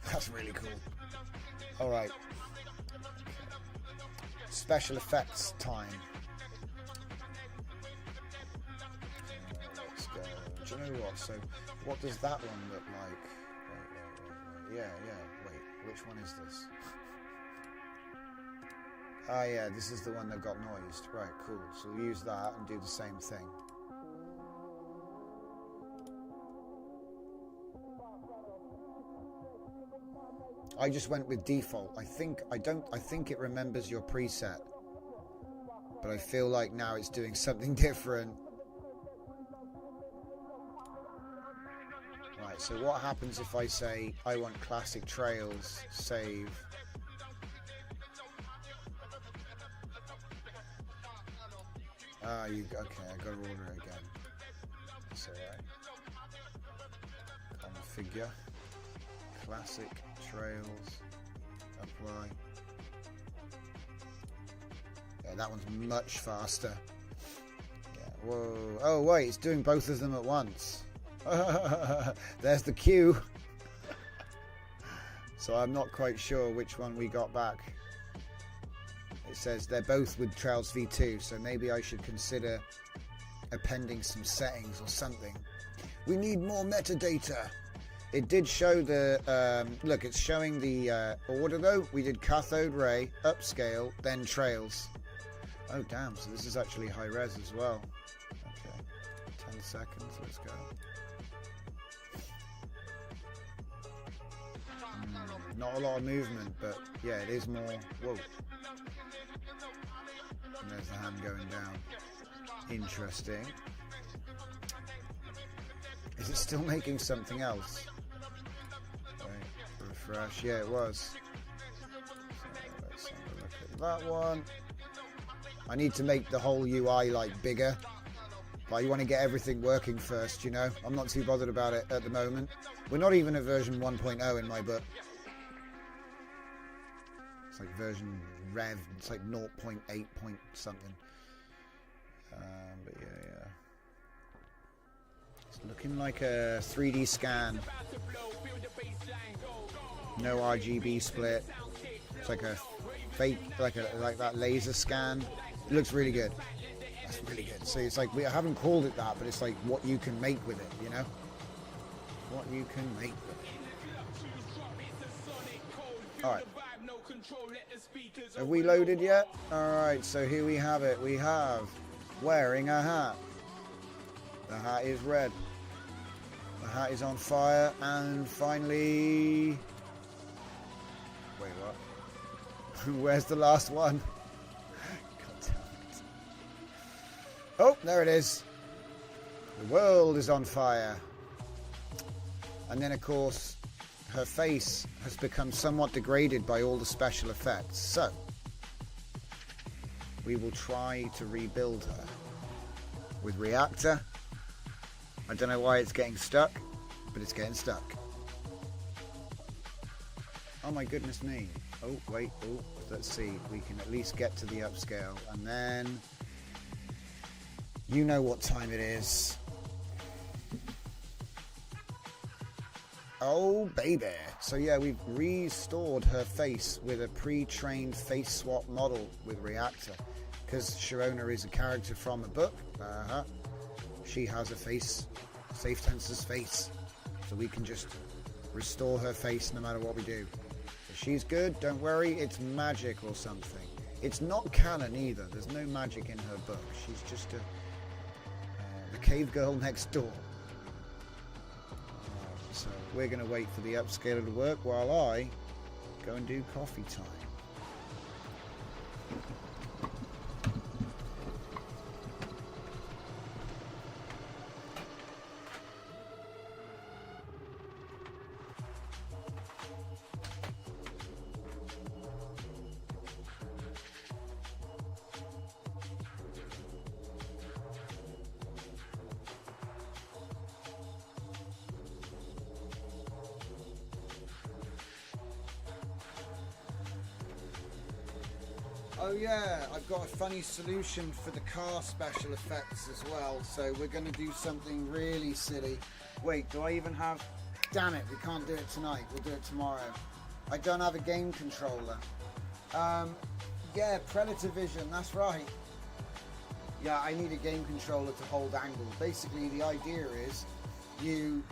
That's really cool. All right. Special effects time. Let's go. Do you know what? So, what does that one look like? Wait. Yeah. Wait, which one is this? Ah, yeah, this is the one that got noised. Right, cool. So we'll use that and do the same thing. I just went with default. I think it remembers your preset. But I feel like now it's doing something different. Right, so what happens if I say I want classic trails, save? Okay, I gotta order it again. That's alright. Configure, classic trails, apply. Yeah, that one's much faster. Yeah, whoa. Oh wait, it's doing both of them at once. There's the queue. So I'm not quite sure which one we got back. It says they're both with Trails v2, so maybe I should consider appending some settings or something. We need more metadata. It did show the, look, it's showing the order though. We did cathode ray, upscale, then trails. Oh damn, so this is actually high res as well. Okay, 10 seconds, let's go. Not a lot of movement, but yeah, it is more. Whoa. And there's the hand going down. Interesting. Is it still making something else? Wait, refresh. Yeah, it was. So let's have a look at that one. I need to make the whole UI like bigger. But you want to get everything working first, you know? I'm not too bothered about it at the moment. We're not even at version 1.0 in my book. It's like version rev, it's like 0.8 point something. But yeah. It's looking like a 3D scan. No RGB split. It's like a fake, like that laser scan. It looks really good. That's really good. So it's like, I haven't called it that, but it's like what you can make with it, you know? What you can make with it. Alright. Have we loaded yet? Alright, so here we have it. We have wearing a hat. The hat is red. The hat is on fire. And finally... Wait, what? Where's the last one? God damn it. Oh, there it is. The world is on fire. And then, of course, her face has become somewhat degraded by all the special effects. So, we will try to rebuild her with Reactor. I don't know why it's getting stuck, but it's getting stuck. Oh my goodness me. Oh, wait. Oh, let's see. We can at least get to the upscale. And then, you know what time it is. Oh, baby. So yeah, we've restored her face with a pre-trained face swap model with Reactor. Because Sharona is a character from a book. She has a face, Safe Tensor's face. So we can just restore her face no matter what we do. If she's good, don't worry, it's magic or something. It's not canon either. There's no magic in her book. She's just the cave girl next door. So we're going to wait for the upscaler to work while I go and do coffee time. Oh yeah, I've got a funny solution for the car special effects as well, so we're going to do something really silly. Wait, do I even have... Damn it, we can't do it tonight, we'll do it tomorrow. I don't have a game controller. Yeah, Predator Vision, that's right. Yeah, I need a game controller to hold angle. Basically, the idea is you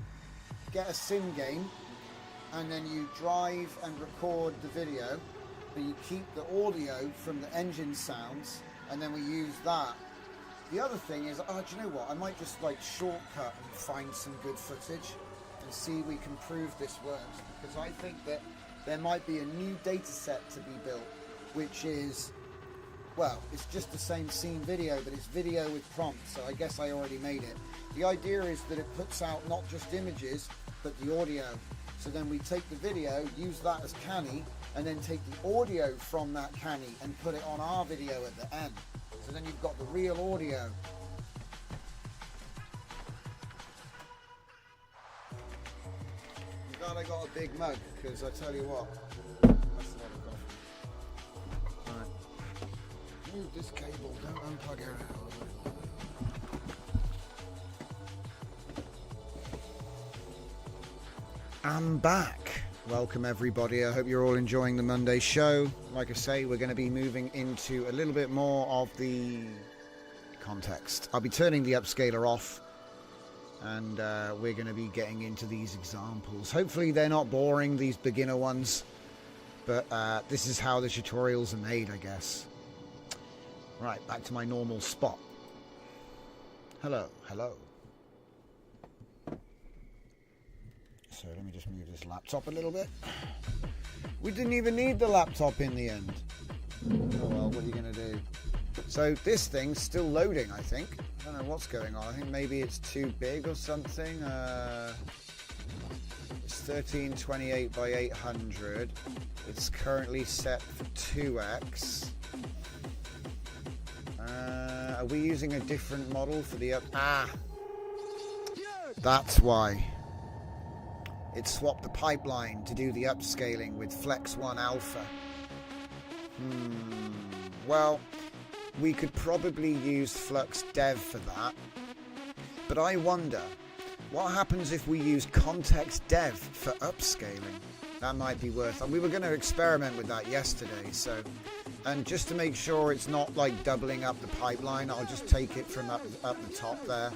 get a sim game, and then you drive and record the video, but you keep the audio from the engine sounds, and then we use that. The other thing is, do you know what? I might just like shortcut and find some good footage and see we can prove this works, because I think that there might be a new data set to be built, which is well, it's just the same scene video, but it's video with prompts, so I guess I already made it. The idea is that it puts out not just images, but the audio. So then we take the video, use that as canny, and then take the audio from that canny and put it on our video at the end. So then you've got the real audio. I'm glad I got a big mug, because I tell you what, that's a lot of coffee. Alright. Move this cable, don't unplug it. I'm back. Welcome everybody. I hope you're all enjoying the Monday show. Like I say, we're going to be moving into a little bit more of the context. I'll be turning the upscaler off, and we're going to be getting into these examples. Hopefully they're not boring, these beginner ones, but this is how the tutorials are made, I guess. Right, back to my normal spot. Hello, hello. So let me just move this laptop a little bit. We didn't even need the laptop in the end. Oh well, what are you going to do? So this thing's still loading, I think. I don't know what's going on. I think maybe it's too big or something. It's 1328 by 800. It's currently set for 2x. Are we using a different model for the up? Ah! That's why. It swapped the pipeline to do the upscaling with Flex 1 Alpha. Well, we could probably use Flux Dev for that. But I wonder, what happens if we use Kontext Dev for upscaling? That might be worth it. We were going to experiment with that yesterday, so... And just to make sure it's not like doubling up the pipeline, I'll just take it from up the top there.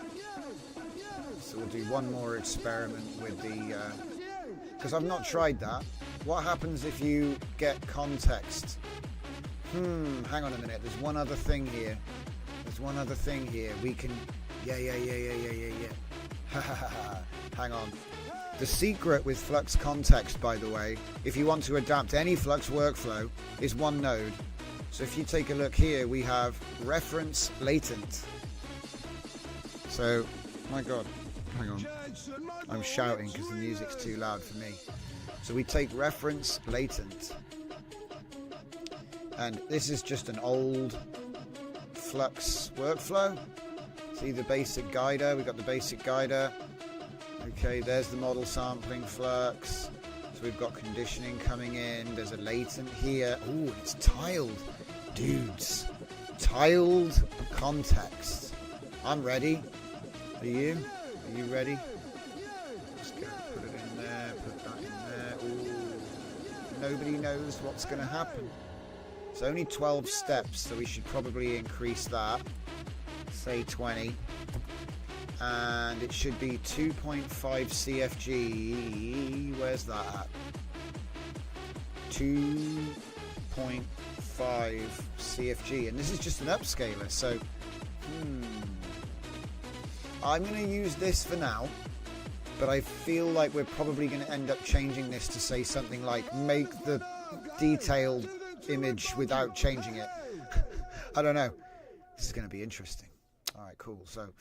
So we'll do one more experiment with the... because I've not tried that. What happens if you get context? Hang on a minute. There's one other thing here. We can... Yeah. Hang on. The secret with Flux Kontext, by the way, if you want to adapt any Flux workflow, is one node. So if you take a look here, we have reference latent. So, my God, hang on. I'm shouting because the music's too loud for me. So we take reference latent. And this is just an old Flux workflow. See the basic guider, we've got the basic guider. Okay, there's the model sampling Flux. So we've got conditioning coming in. There's a latent here. Oh, it's tiled. Dudes. Tiled context. I'm ready. Are you? Are you ready? Just go put it in there, put that in there. Ooh. Nobody knows what's going to happen. It's only 12 steps, so we should probably increase that. Say 20. And it should be 2.5 CFG. Where's that at? 2.5 CFG. And this is just an upscaler, so I'm going to use this for now, but I feel like we're probably going to end up changing this to say something like make the detailed image without changing it. I don't know. This is going to be interesting. Alright, cool. So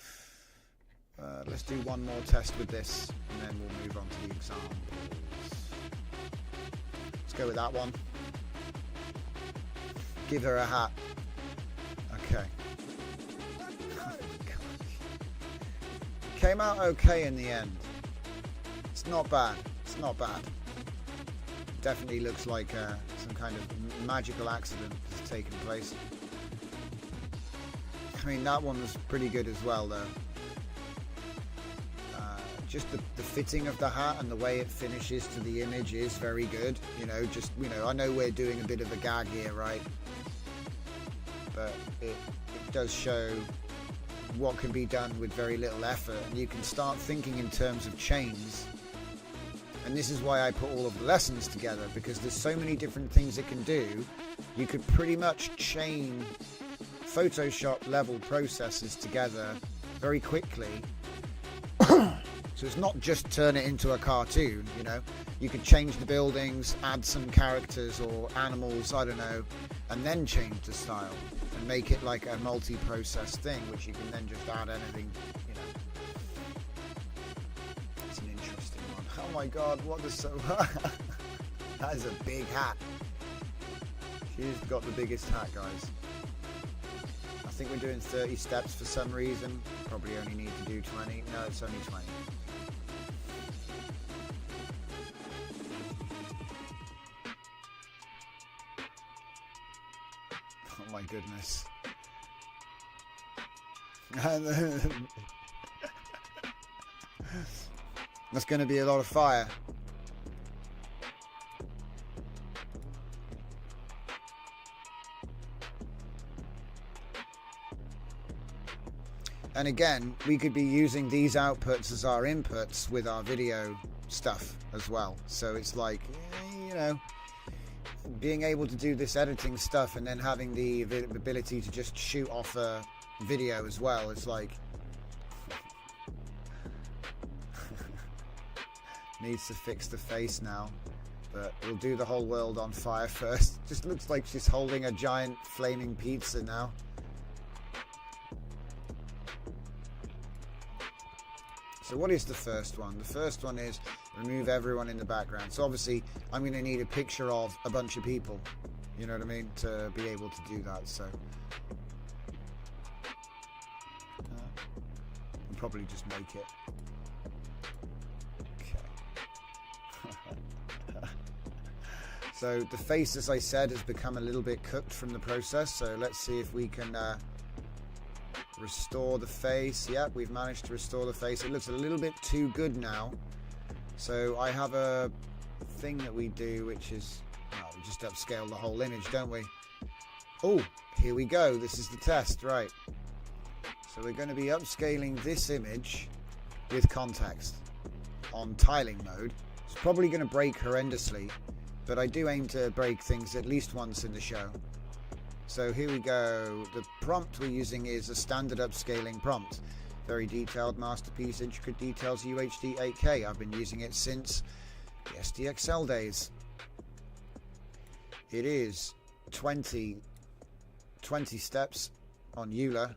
let's do one more test with this, and then we'll move on to the examples. Let's go with that one. Give her a hat. Okay. Came out okay in the end. It's not bad. It's not bad. Definitely looks like some kind of magical accident has taken place. I mean, that one was pretty good as well, though. Just the fitting of the hat and the way it finishes to the image is very good. You know, just, you know, I know we're doing a bit of a gag here, right? But it does show what can be done with very little effort, and you can start thinking in terms of chains. And this is why I put all of the lessons together, because there's so many different things it can do. You could pretty much chain Photoshop level processes together very quickly. So it's not just turn it into a cartoon, you know. You could change the buildings, add some characters or animals, I don't know, and then change the style. and make it like a multi-process thing, which you can then just add anything, you know. It's an interesting one. Oh my god, what is so... That is a big hat. She's got the biggest hat, guys. I think we're doing 30 steps for some reason. Probably only need to do 20. No, it's only 20. Oh my goodness. That's going to be a lot of fire. And again, we could be using these outputs as our inputs with our video stuff as well. So it's like, you know, being able to do this editing stuff and then having the ability to just shoot off a video as well. It's like... Needs to fix the face now. But we'll do the whole world on fire first. Just looks like she's holding a giant flaming pizza now. So what is the first one? The first one is remove everyone in the background. So obviously I'm going to need a picture of a bunch of people, you know what I mean, to be able to do that. So I'll probably just make it. Okay. So the face, as I said, has become a little bit cooked from the process. So let's see if we can... restore the face. Yeah, we've managed to restore the face. It looks a little bit too good now. So I have a thing that we do, which is we just upscale the whole image, don't we? Oh, here we go. This is the test, right? So we're going to be upscaling this image with context on tiling mode. It's probably going to break horrendously, but I do aim to break things at least once in the show. So here we go. The prompt we're using is a standard upscaling prompt. Very detailed masterpiece, intricate details, UHD 8K. I've been using it since the SDXL days. It is 20 steps on Euler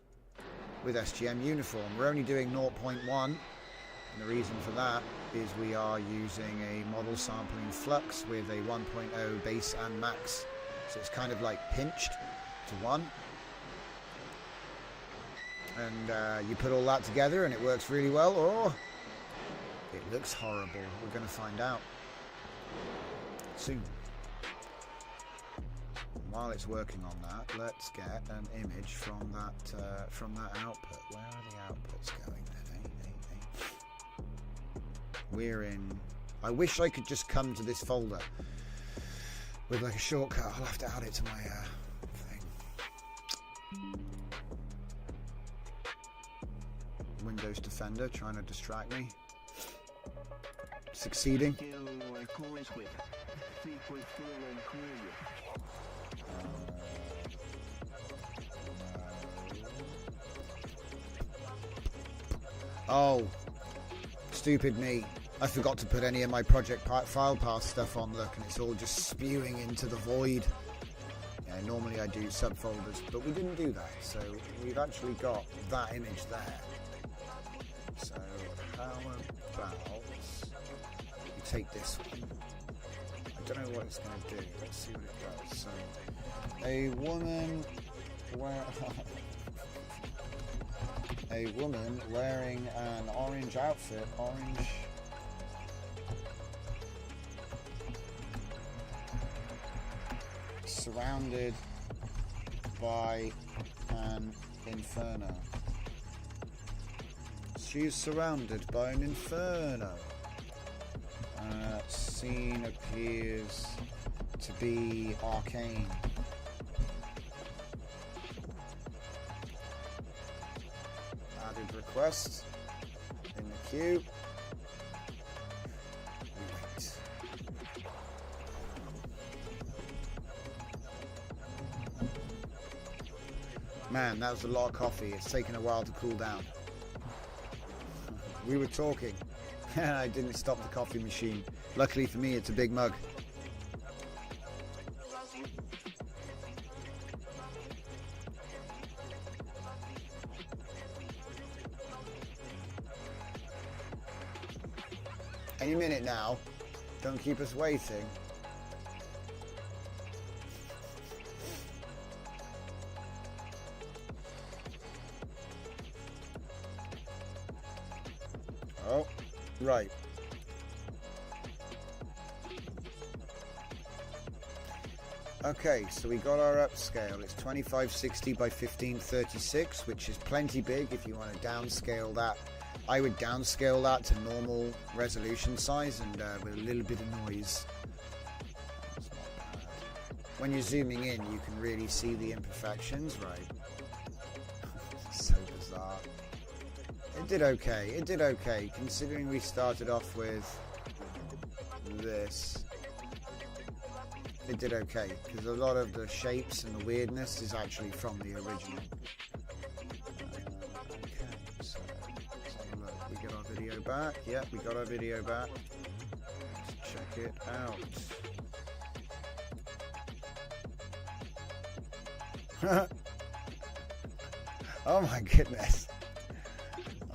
with SGM uniform. We're only doing 0.1, and the reason for that is we are using a model sampling flux with a 1.0 base and max. So it's kind of like pinched to 1, and you put all that together and it works really well, or it looks horrible. We're going to find out soon. While it's working on that, let's get an image from that output. Where are the outputs going then? We're in... I wish I could just come to this folder with like a shortcut. I'll have to add it to my thing. Windows Defender trying to distract me. Succeeding. Oh, stupid me. I forgot to put any of my project file path stuff on, look, and it's all just spewing into the void. Yeah, normally I do subfolders, but we didn't do that, so we've actually got that image there. So how about you take this one? I don't know what it's going to do. Let's see what it does. So a woman wearing an orange outfit, surrounded by an inferno. She's surrounded by an inferno. Scene appears to be arcane. Added request in the queue. Wait. Man, that was a lot of coffee. It's taken a while to cool down. We were talking and I didn't stop the coffee machine. Luckily for me, it's a big mug. Any minute now. Don't keep us waiting. Oh, right. Okay, so we got our upscale. It's 2560 by 1536, which is plenty big if you want to downscale that. I would downscale that to normal resolution size and with a little bit of noise. That's not bad. When you're zooming in, you can really see the imperfections, right? So bizarre. It did okay. It did okay, considering we started off with this. It did okay, because a lot of the shapes and the weirdness is actually from the original. Okay, so let's have a look. We got our video back. Yep, we got our video back. Let's check it out. Oh my goodness.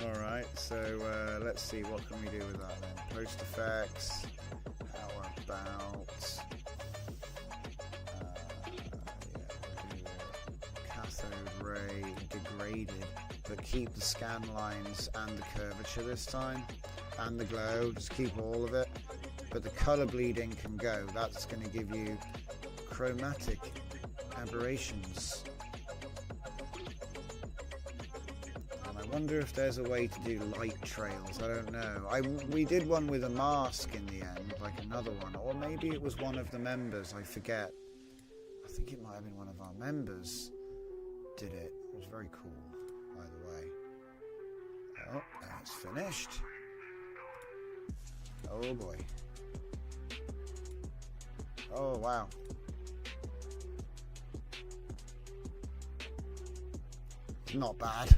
Alright, so let's see, what can we do with that then? Post effects. How about... ray degraded, but keep the scan lines and the curvature this time, and the glow, just keep all of it, but the color bleeding can go. That's going to give you chromatic aberrations, and I wonder if there's a way to do light trails. I don't know. We did one with a mask in the end, like another one, or maybe it was one of the members, I forget. I think it might have been one of our members did it. It was very cool, by the way. Oh, that's finished. Oh boy. Oh wow. Not bad.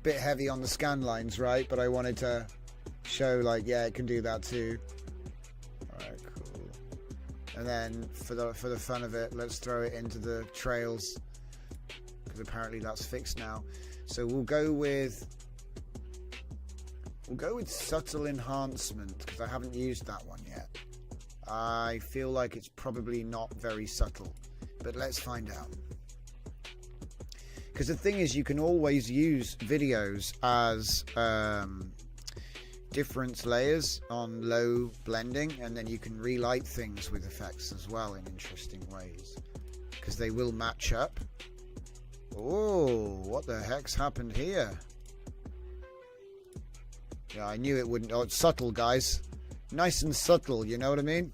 Bit heavy on the scan lines, right? But I wanted to show, like, yeah, it can do that too. And then for the fun of it, let's throw it into the trails, because apparently that's fixed now. So we'll go with subtle enhancement, because I haven't used that one yet. I feel like it's probably not very subtle, but let's find out. Because the thing is, you can always use videos as different layers on low blending, and then you can relight things with effects as well in interesting ways, because they will match up. Oh, what the heck's happened here? Yeah, I knew it wouldn't. Oh, it's subtle, guys. Nice and subtle, you know what I mean?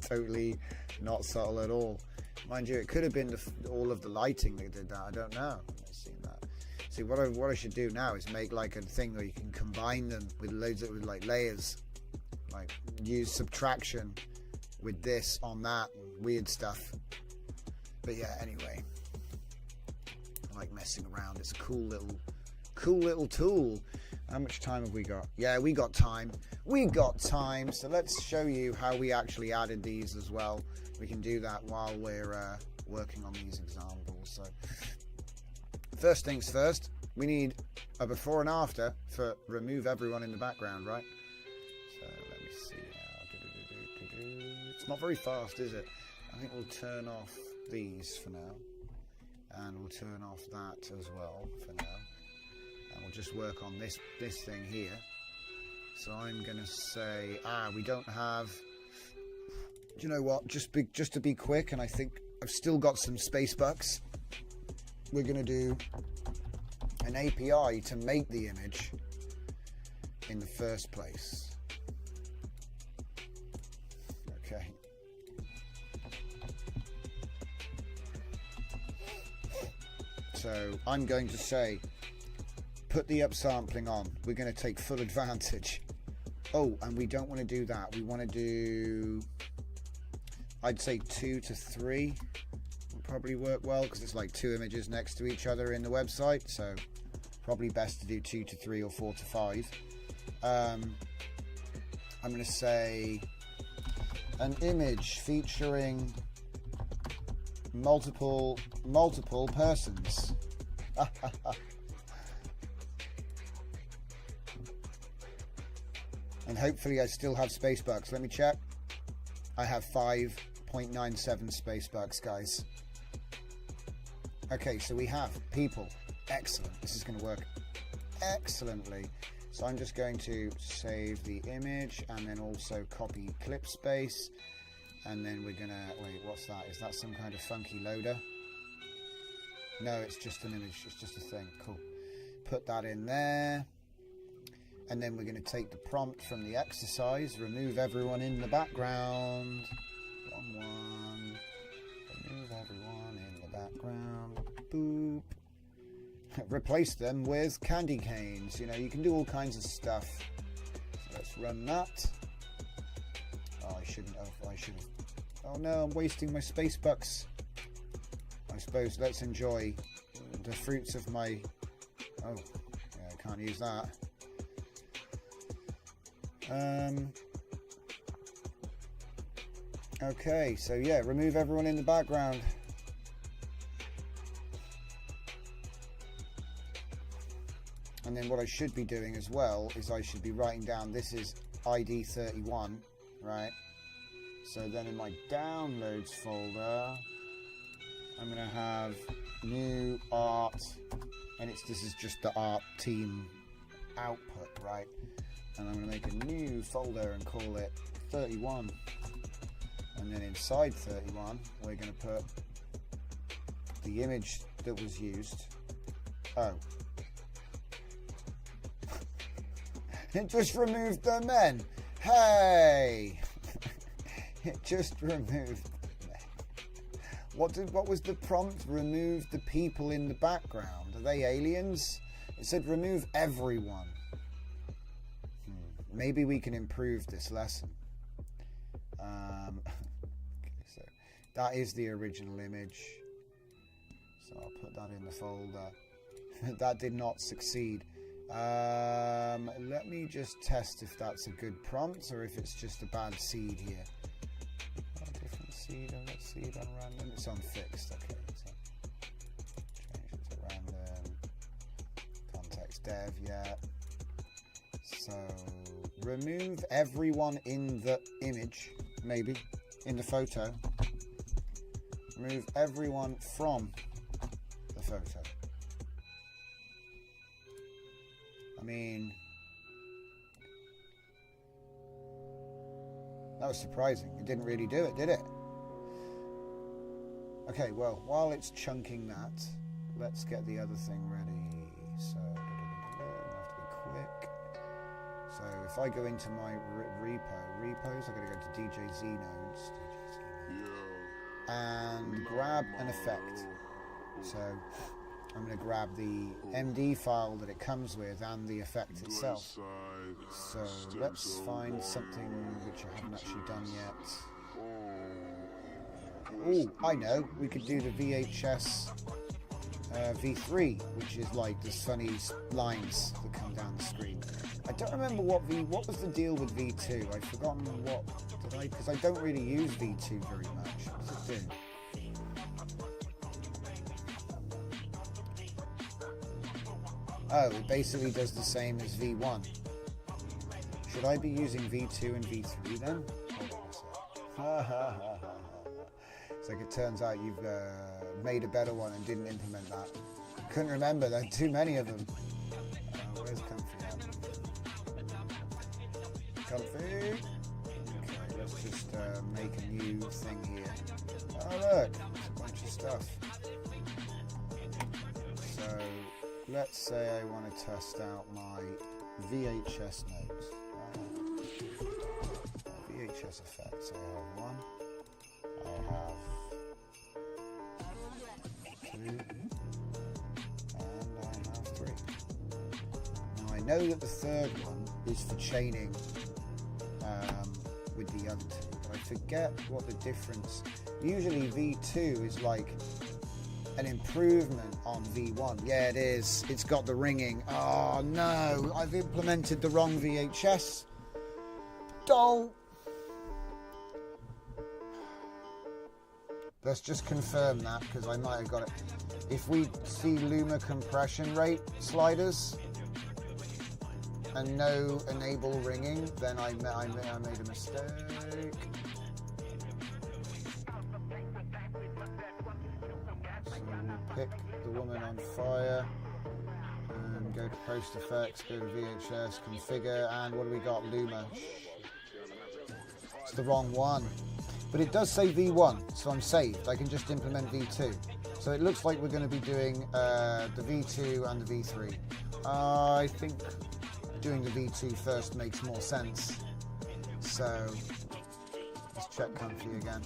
Totally not subtle at all. Mind you, it could have been all of the lighting that did that. I don't know. I've seen that. See, what I should do now is make like a thing where you can combine them with loads of like layers, like use subtraction with this on that and weird stuff. But yeah, anyway, I like messing around. It's a cool little tool. How much time have we got? Yeah, we got time. So let's show you how we actually added these as well. We can do that while we're working on these examples. So first things first, we need a before and after for remove everyone in the background, right? So let me see now. It's not very fast, is it? I think we'll turn off these for now, and we'll turn off that as well for now, and we'll just work on this thing here. So I'm gonna say, we don't have. Do you know what? Just to be quick, and I think I've still got some space bucks. We're gonna do an API to make the image in the first place. Okay. So I'm going to say, put the upsampling on. We're going to take full advantage. Oh, and we don't want to do that. We want to do, I'd say 2 to 3 would probably work well, because it's like 2 images next to each other in the website. So probably best to do 2 to 3 or 4 to 5. I'm going to say an image featuring multiple persons. And hopefully I still have space bucks. Let me check. I have 5.97 space bucks, guys. Okay, so we have people. Excellent. This is going to work excellently. So I'm just going to save the image and then also copy clip space. And then we're going to... Wait, what's that? Is that some kind of funky loader? No, it's just an image. It's just a thing. Cool. Put that in there. And then we're going to take the prompt from the exercise. Remove everyone in the background. Wrong one. Remove everyone in the background. Boop. Replace them with candy canes. You know, you can do all kinds of stuff. So let's run that. Oh, I shouldn't have. I should have. Oh no, I'm wasting my space bucks. I suppose let's enjoy the fruits of my... Oh, yeah, I can't use that. Okay, so yeah, remove everyone in the background. And then what I should be doing as well is I should be writing down, this is ID 31, right? So then in my downloads folder, I'm going to have new art, and this is just the art team output, right? And I'm going to make a new folder and call it 31. And then inside 31, we're going to put the image that was used. Oh. It just removed the men. Hey! It just removed the men. What was the prompt? Remove the people in the background. Are they aliens? It said remove everyone. Maybe we can improve this lesson. Okay, so that is the original image. So I'll put that in the folder. That did not succeed. Let me just test if that's a good prompt or if it's just a bad seed here. A different seed, and let's seed on random. It's on fixed. Okay, so change it to random. Context dev, yeah. So remove everyone in the image, maybe in the photo. Remove everyone from the photo. I mean, that was surprising. It didn't really do it, did it? Okay, well, while it's chunking that, let's get the other thing ready. So, I have to be quick. So, if I go into my repos, I'm going to go to DJZ nodes, and grab an effect. So, I'm going to grab the MD file that it comes with and the effect itself. So let's find something which I haven't actually done yet. Oh, I know. We could do the VHS V3, which is like the funny lines that come down the screen. I don't remember what was the deal with V2. I've forgotten because I don't really use V2 very much. What does it do? Oh, it basically does the same as V1. Should I be using V2 and V3 then? It's like it turns out you've made a better one and didn't implement that. Couldn't remember, there are too many of them. Where's Comfy at? Comfy? Okay, let's just make a new thing here. Oh look, it's a bunch of stuff. So, let's say I want to test out my VHS notes. VHS effects. I have one. I have two. And I have three. Now I know that the third one is for chaining with the other two. But I forget what the difference. Usually V2 is like an improvement on V1. Yeah, it is. It's got the ringing. Oh no, I've implemented the wrong VHS. Don't. Let's just confirm that because I might have got it. If we see Luma compression rate sliders, and no enable ringing, then I made a mistake. So we'll pick the woman on fire and go to post effects, go to VHS, configure, and what do we got? Luma. It's the wrong one. But it does say V1, so I'm saved. I can just implement V2. So it looks like we're going to be doing the V2 and the V3. I think doing the V2 first makes more sense. So let's check comfy again.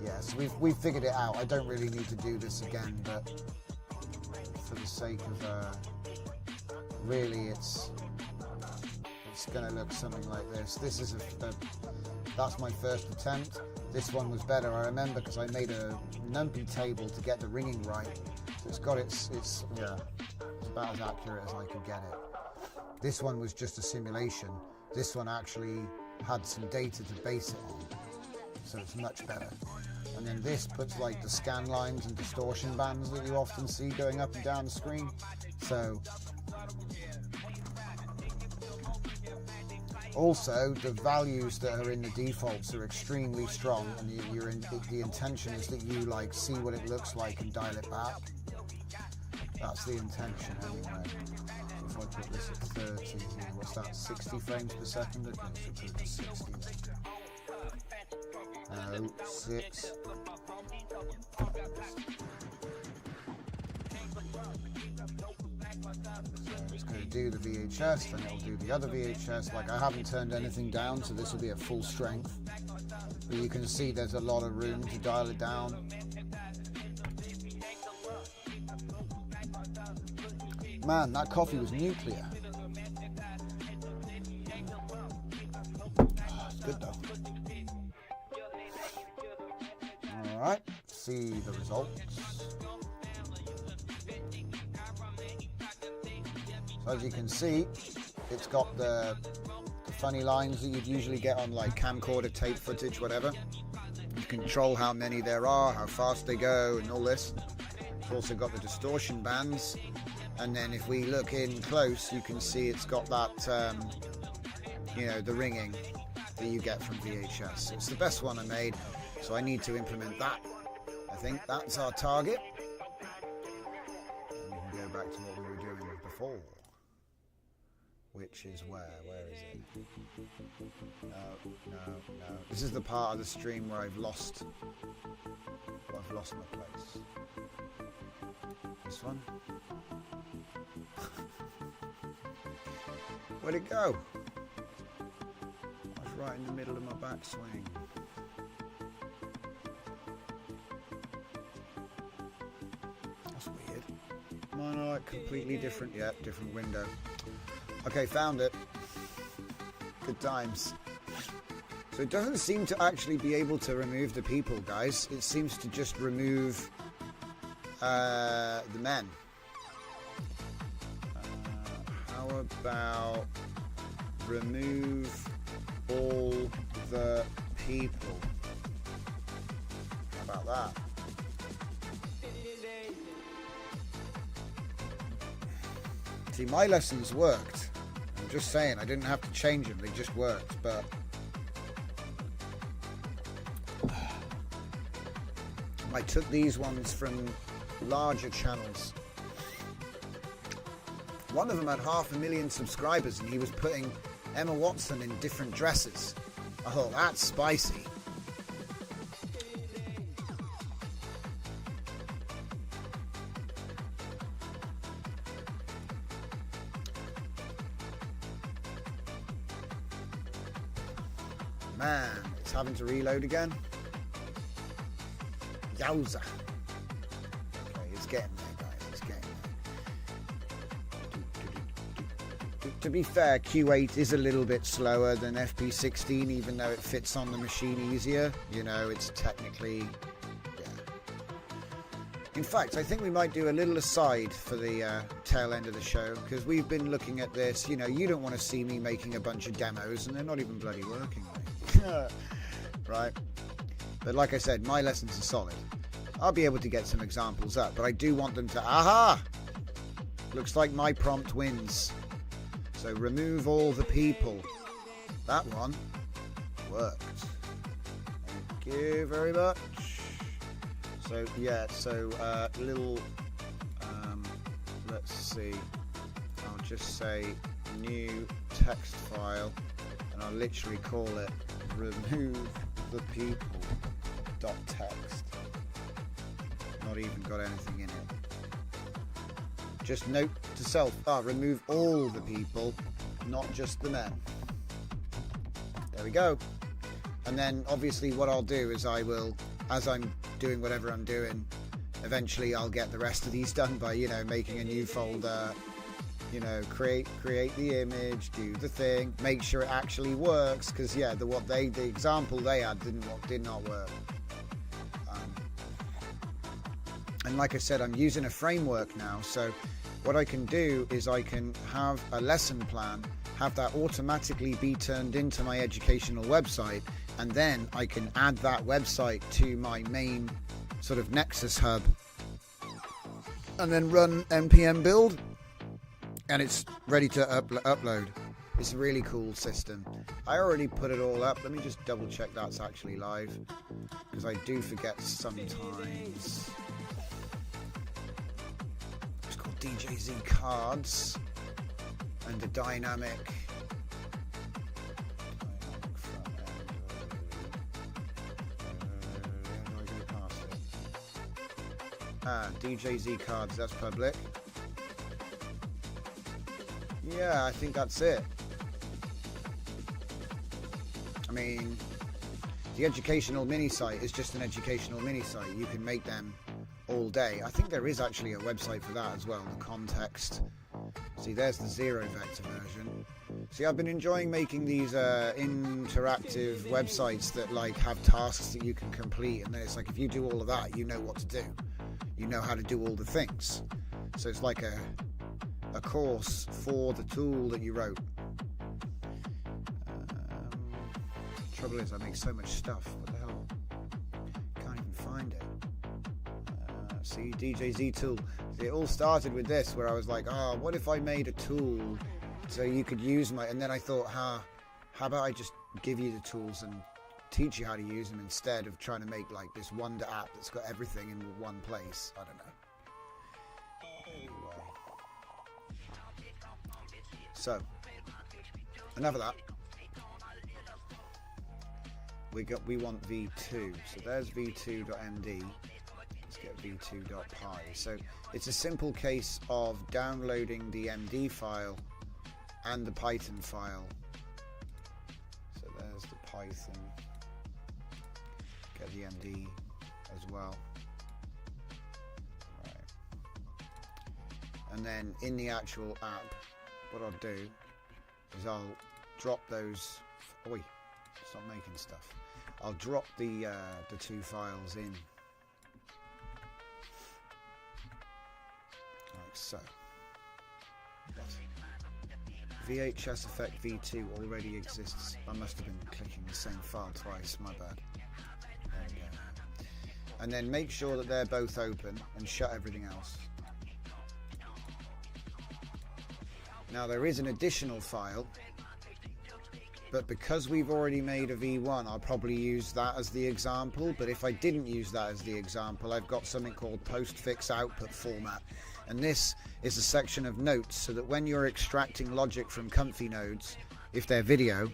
Yeah, so we've figured it out. I don't really need to do this again, but for the sake of really, it's going to look something like this. This is that's my first attempt. This one was better, I remember, because I made a numpy table to get the ringing right. So it's got it's about as accurate as I could get it. This one was just a simulation. This one actually had some data to base it on, so it's much better. And then this puts like the scan lines and distortion bands that you often see going up and down the screen. So also, the values that are in the defaults are extremely strong, and the intention is that you like see what it looks like and dial it back. That's the intention anyway. So if I put this at 30, what's that, 60 frames per second? Okay, so put it to 60. No, 6. It's going to do the VHS, then it'll do the other VHS. Like, I haven't turned anything down, so this will be at full strength. But you can see there's a lot of room to dial it down. Man, that coffee was nuclear. It's good though. Alright, see the results. So as you can see, it's got the funny lines that you'd usually get on like camcorder, tape footage, whatever. You control how many there are, how fast they go, and all this. It's also got the distortion bands. And then if we look in close, you can see it's got that, the ringing that you get from VHS. It's the best one I made, so I need to implement that. I think that's our target. And we can go back to what we were doing before, which is where is it? No. This is the part of the stream where I've lost my place. This one. Where'd it go? I was right in the middle of my backswing. That's weird. Mine are like completely different. Yeah, different window. Okay, found it. Good times. So it doesn't seem to actually be able to remove the people, guys. It seems to just remove the men. How about remove all the people? How about that? See, my lessons worked. I'm just saying, I didn't have to change them, they just worked, but I took these ones from larger channels. One of them had 500,000 subscribers and he was putting Emma Watson in different dresses. I thought, that's spicy. Man, it's having to reload again. Yowza. Okay, it's getting there, guys. It's getting there. To be fair, Q8 is a little bit slower than FP16, even though it fits on the machine easier. You know, it's technically... yeah. In fact, I think we might do a little aside for the tail end of the show, because we've been looking at this. You know, you don't want to see me making a bunch of demos, and they're not even bloody working, right? Right? But like I said, my lessons are solid. I'll be able to get some examples up, but I do want them to... Aha! Looks like my prompt wins. So remove all the people. That one worked. Thank you very much. So yeah, so little, let's see, I'll just say new text file, and I'll literally call it remove the people dot text. Not even got anything in it. Just note to self, remove all the people, not just the men. There we go. And then obviously what I'll do is I will, as I'm doing whatever I'm doing, eventually I'll get the rest of these done by, you know, making a new folder, you know, create the image, do the thing, make sure it actually works, because yeah, the example they had did not work. And like I said, I'm using a framework now, so what I can do is I can have a lesson plan, have that automatically be turned into my educational website, and then I can add that website to my main sort of Nexus hub, and then run npm build, and it's ready to upload. It's a really cool system. I already put it all up. Let me just double check that's actually live, because I do forget sometimes. It's called DJZ cards and the dynamic DJZ cards, that's public. Yeah, I think that's it. I mean, the educational mini site is just an educational mini site. You can make them all day. I think there is actually a website for that as well, the Kontext. See, there's the zero vector version. See, I've been enjoying making these interactive websites that like have tasks that you can complete, and then it's like if you do all of that, you know what to do. You know how to do all the things. So it's like a course for the tool that you wrote. Trouble is, I make so much stuff. What the hell? Can't even find it. See, DJZ tool. See, it all started with this, where I was like, what if I made a tool so you could use my... And then I thought, how about I just give you the tools and teach you how to use them instead of trying to make like this wonder app that's got everything in one place. I don't know. Anyway. So, enough of that. We want v2. So there's v2.md. Let's get v2.py. So it's a simple case of downloading the MD file and the Python file. So there's the Python. Get the MD as well. Right. And then in the actual app, what I'll do is I'll drop those. Oi, stop making stuff. I'll drop the two files in, like so. VHS effect v2 already exists. I must have been clicking the same file twice, my bad. There we go. And then make sure that they're both open and shut everything else. Now there is an additional file, but because we've already made a v1, I'll probably use that as the example. But if I didn't use that as the example, I've got something called postfix output format. And this is a section of notes so that when you're extracting logic from comfy nodes, if they're video,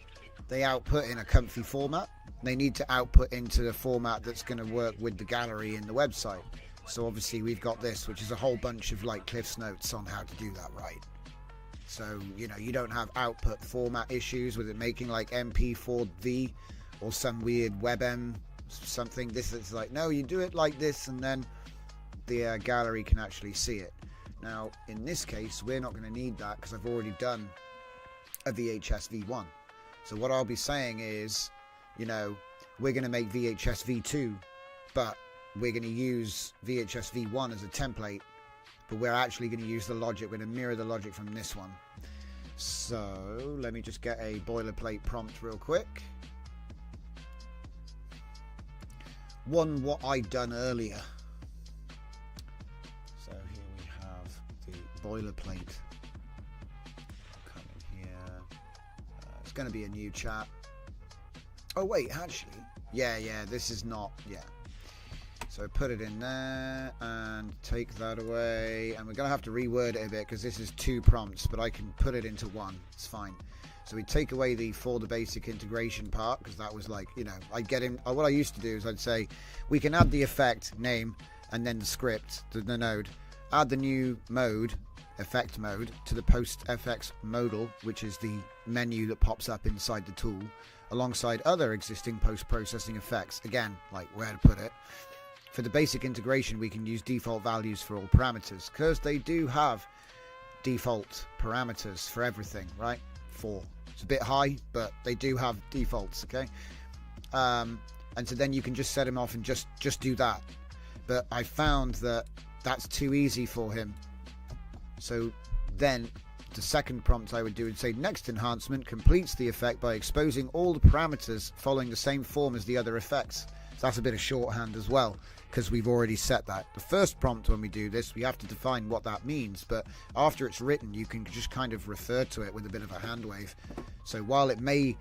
they output in a comfy format. They need to output into the format that's going to work with the gallery in the website. So obviously we've got this, which is a whole bunch of like Cliff's notes on how to do that right. So, you know, you don't have output format issues with it making like MP4V or some weird WebM something. This is like, no, you do it like this and then the gallery can actually see it. Now, in this case, we're not going to need that because I've already done a VHS V1. So what I'll be saying is, you know, we're going to make VHS V2, but we're going to use VHS V1 as a template, but we're actually going to use the logic. We're going to mirror the logic from this one. So let me just get a boilerplate prompt real quick. What I'd done earlier. So here we have the boilerplate. Come in here. It's going to be a new chat. Oh wait, actually, yeah, this is not, yeah. So put it in there and take that away, and we're going to have to reword it a bit because this is 2 prompts, but I can put it into 1. It's fine. So we take away the for the basic integration part, because that was like, you know, I'd get in. What I used to do is I'd say we can add the effect name and then the script, the node, add the new mode, effect mode, to the post FX modal, which is the menu that pops up inside the tool, alongside other existing post-processing effects. Again, like where to put it. For the basic integration, we can use default values for all parameters, because they do have default parameters for everything, right? 4. It's a bit high, but they do have defaults, okay? And so then you can just set him off and just do that. But I found that that's too easy for him. So then the second prompt I would do would say next enhancement completes the effect by exposing all the parameters following the same form as the other effects. So that's a bit of shorthand as well, because we've already set that. The first prompt when we do this, we have to define what that means, but after it's written, you can just kind of refer to it with a bit of a hand wave. So while it may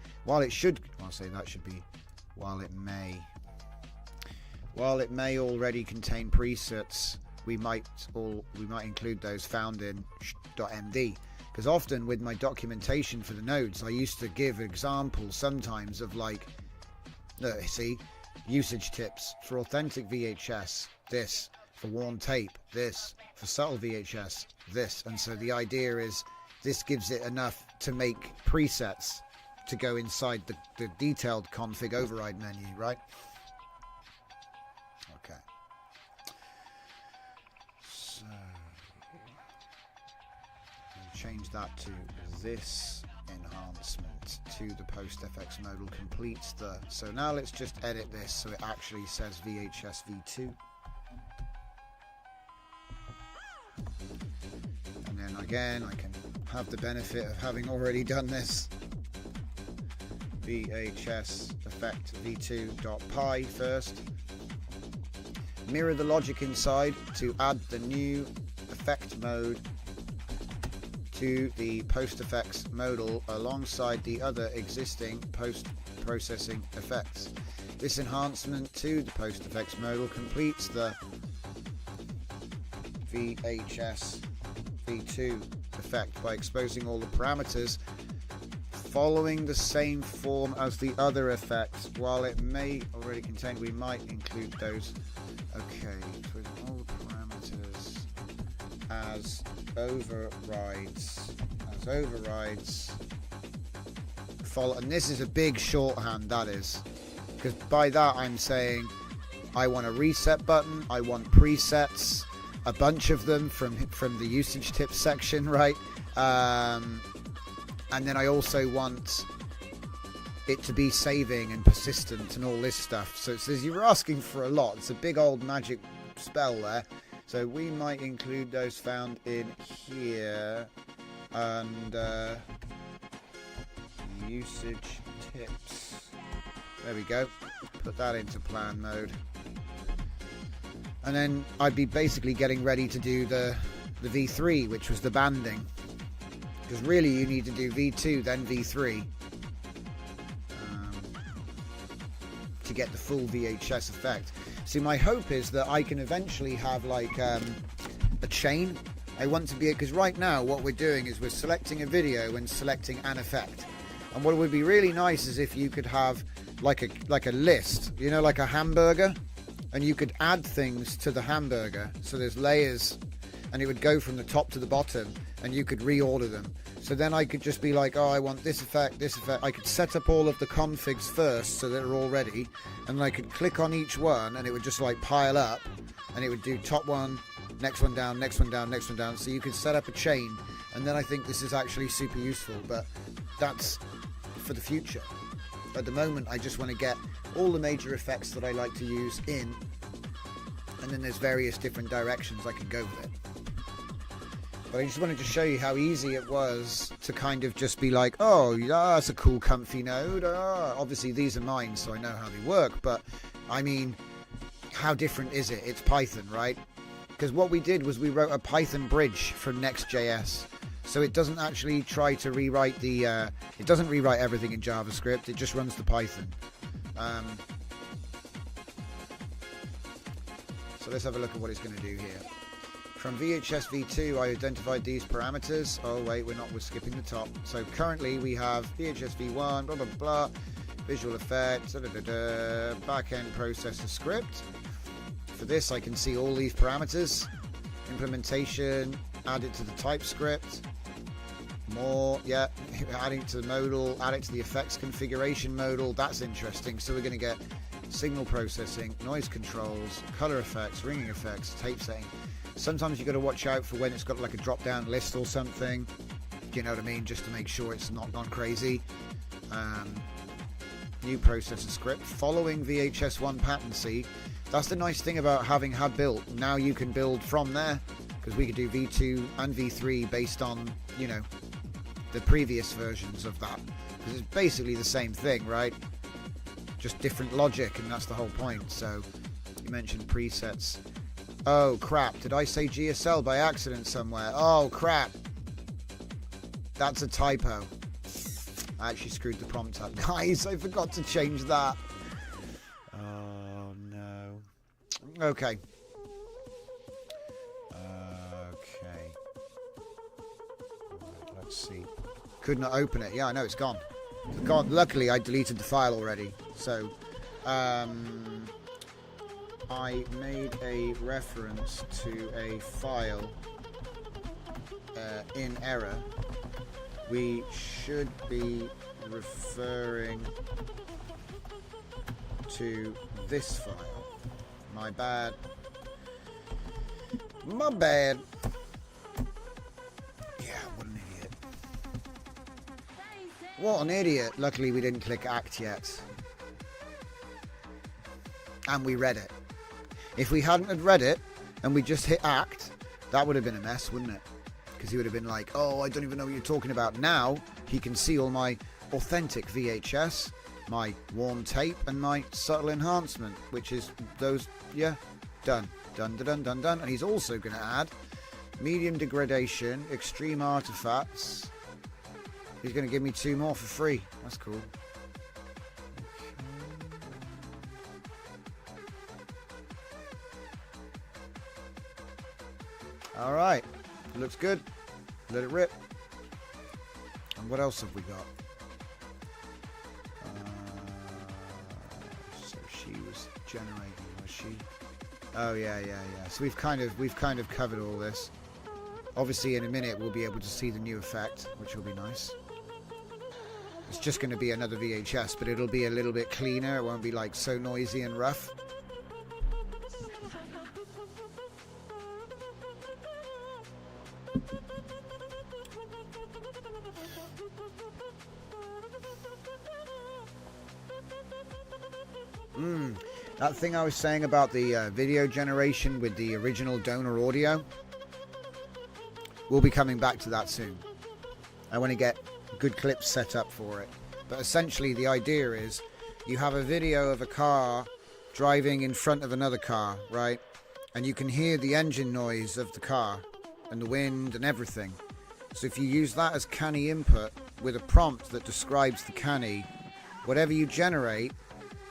already contain presets, we might include those found in .md, because often with my documentation for the nodes, I used to give examples sometimes of like, see, usage tips for authentic VHS, this, for worn tape, this, for subtle VHS, this. And so the idea is this gives it enough to make presets to go inside the detailed config override menu, right? Okay. So we'll change that to this enhancement to the post FX modal completes the. So now let's just edit this so it actually says VHS v2, and then again I can have the benefit of having already done this. VHS effect v2.py first, mirror the logic inside to add the new effect mode to the post effects modal alongside the other existing post processing effects. This enhancement to the post effects modal completes the VHS v2 effect by exposing all the parameters following the same form as the other effects. While it may already contain, we might include those. Okay, with all the parameters as overrides. Follow, and this is a big shorthand, that is, because by that I'm saying I want a reset button, I want presets, a bunch of them from the usage tips section, right? And then I also want it to be saving and persistent and all this stuff. So it says you're asking for a lot. It's a big old magic spell there. So we might include those found in here. And usage tips. There we go. Put that into plan mode. And then I'd be basically getting ready to do the V3, which was the banding. Because really you need to do V2 then V3 to get the full VHS effect. See, my hope is that I can eventually have like a chain. I want to be, because right now what we're doing is we're selecting a video and selecting an effect. And what would be really nice is if you could have like a list, you know, like a hamburger, and you could add things to the hamburger. So there's layers, and it would go from the top to the bottom, and you could reorder them. So then I could just be like, oh, I want this effect, this effect. I could set up all of the configs first so they're all ready, and then I could click on each one, and it would just like pile up, and it would do top one, next one down, next one down, next one down. So you could set up a chain, and then I think this is actually super useful, but that's for the future. At the moment, I just want to get all the major effects that I like to use in, and then there's various different directions I can go with it. But I just wanted to show you how easy it was to kind of just be like, oh, yeah, that's a cool comfy node. Obviously these are mine, so I know how they work, but I mean, how different is it? It's Python, right? Because what we did was we wrote a Python bridge from Next.js. So it doesn't actually try to rewrite the... it doesn't rewrite everything in JavaScript. It just runs the Python. So let's have a look at what it's going to do here. From VHS v2, I identified these parameters. Oh, wait, we're skipping the top. So currently we have VHS v1, blah, blah, blah, visual effects, back-end processor script. For this, I can see all these parameters. Implementation, add it to the TypeScript. More, yeah, adding it to the modal, add it to the effects configuration modal. That's interesting. So we're going to get signal processing, noise controls, color effects, ringing effects, tape setting. Sometimes you've got to watch out for when it's got like a drop-down list or something. You know what I mean? Just to make sure it's not gone crazy. New processor script following VHS1 patency. That's the nice thing about having had built. Now you can build from there, because we could do V2 and V3 based on, you know, the previous versions of that. Because it's basically the same thing, right? Just different logic, and that's the whole point. So you mentioned presets. Oh crap, did I say GSL by accident somewhere? Oh crap. That's a typo. I actually screwed the prompt up. Guys, I forgot to change that. Oh no. Okay. Okay. Let's see. Could not open it. Yeah, I know it's gone. It's gone. Luckily, I deleted the file already. So, I made a reference to a file in error. We should be referring to this file. My bad. My bad. Yeah, what an idiot. What an idiot. Luckily we didn't click act yet. And we read it. If we hadn't had read it and we just hit act, that would have been a mess, wouldn't it? Because he would have been like, oh, I don't even know what you're talking about. Now he can see all my authentic VHS, my warm tape, and my subtle enhancement, which is those, yeah, done. Done, done, done, done. And he's also going to add medium degradation, extreme artifacts. He's going to give me 2 more for free. That's cool. All right, looks good. Let it rip. And what else have we got? So she was generating, was she? Oh yeah. So we've kind of covered all this. Obviously, in a minute we'll be able to see the new effect, which will be nice. It's just going to be another VHS, but it'll be a little bit cleaner. It won't be like so noisy and rough. That thing I was saying about the video generation with the original donor audio, we'll be coming back to that soon. I want to get good clips set up for it. But essentially the idea is you have a video of a car driving in front of another car, right? And you can hear the engine noise of the car and the wind and everything. So if you use that as canny input with a prompt that describes the canny, whatever you generate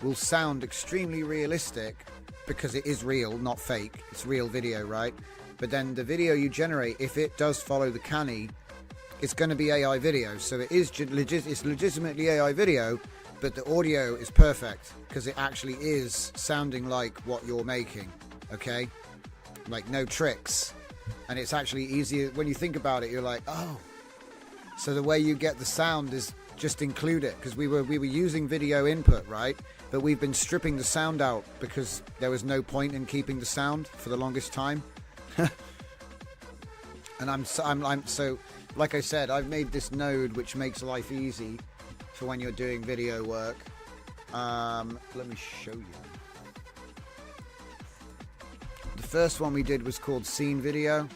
will sound extremely realistic, because it is real, not fake. It's real video, right? But then the video you generate, if it does follow the canny, it's going to be AI video. So it is it's legitimately AI video, but the audio is perfect because it actually is sounding like what you're making. Okay, like no tricks, and it's actually easier when you think about it. You're like, oh, so the way you get the sound is just include it, because we were using video input, right? But we've been stripping the sound out because there was no point in keeping the sound for the longest time. And I'm so, like I said, I've made this node which makes life easy for when you're doing video work. Let me show you. The first one we did was called Scene Video.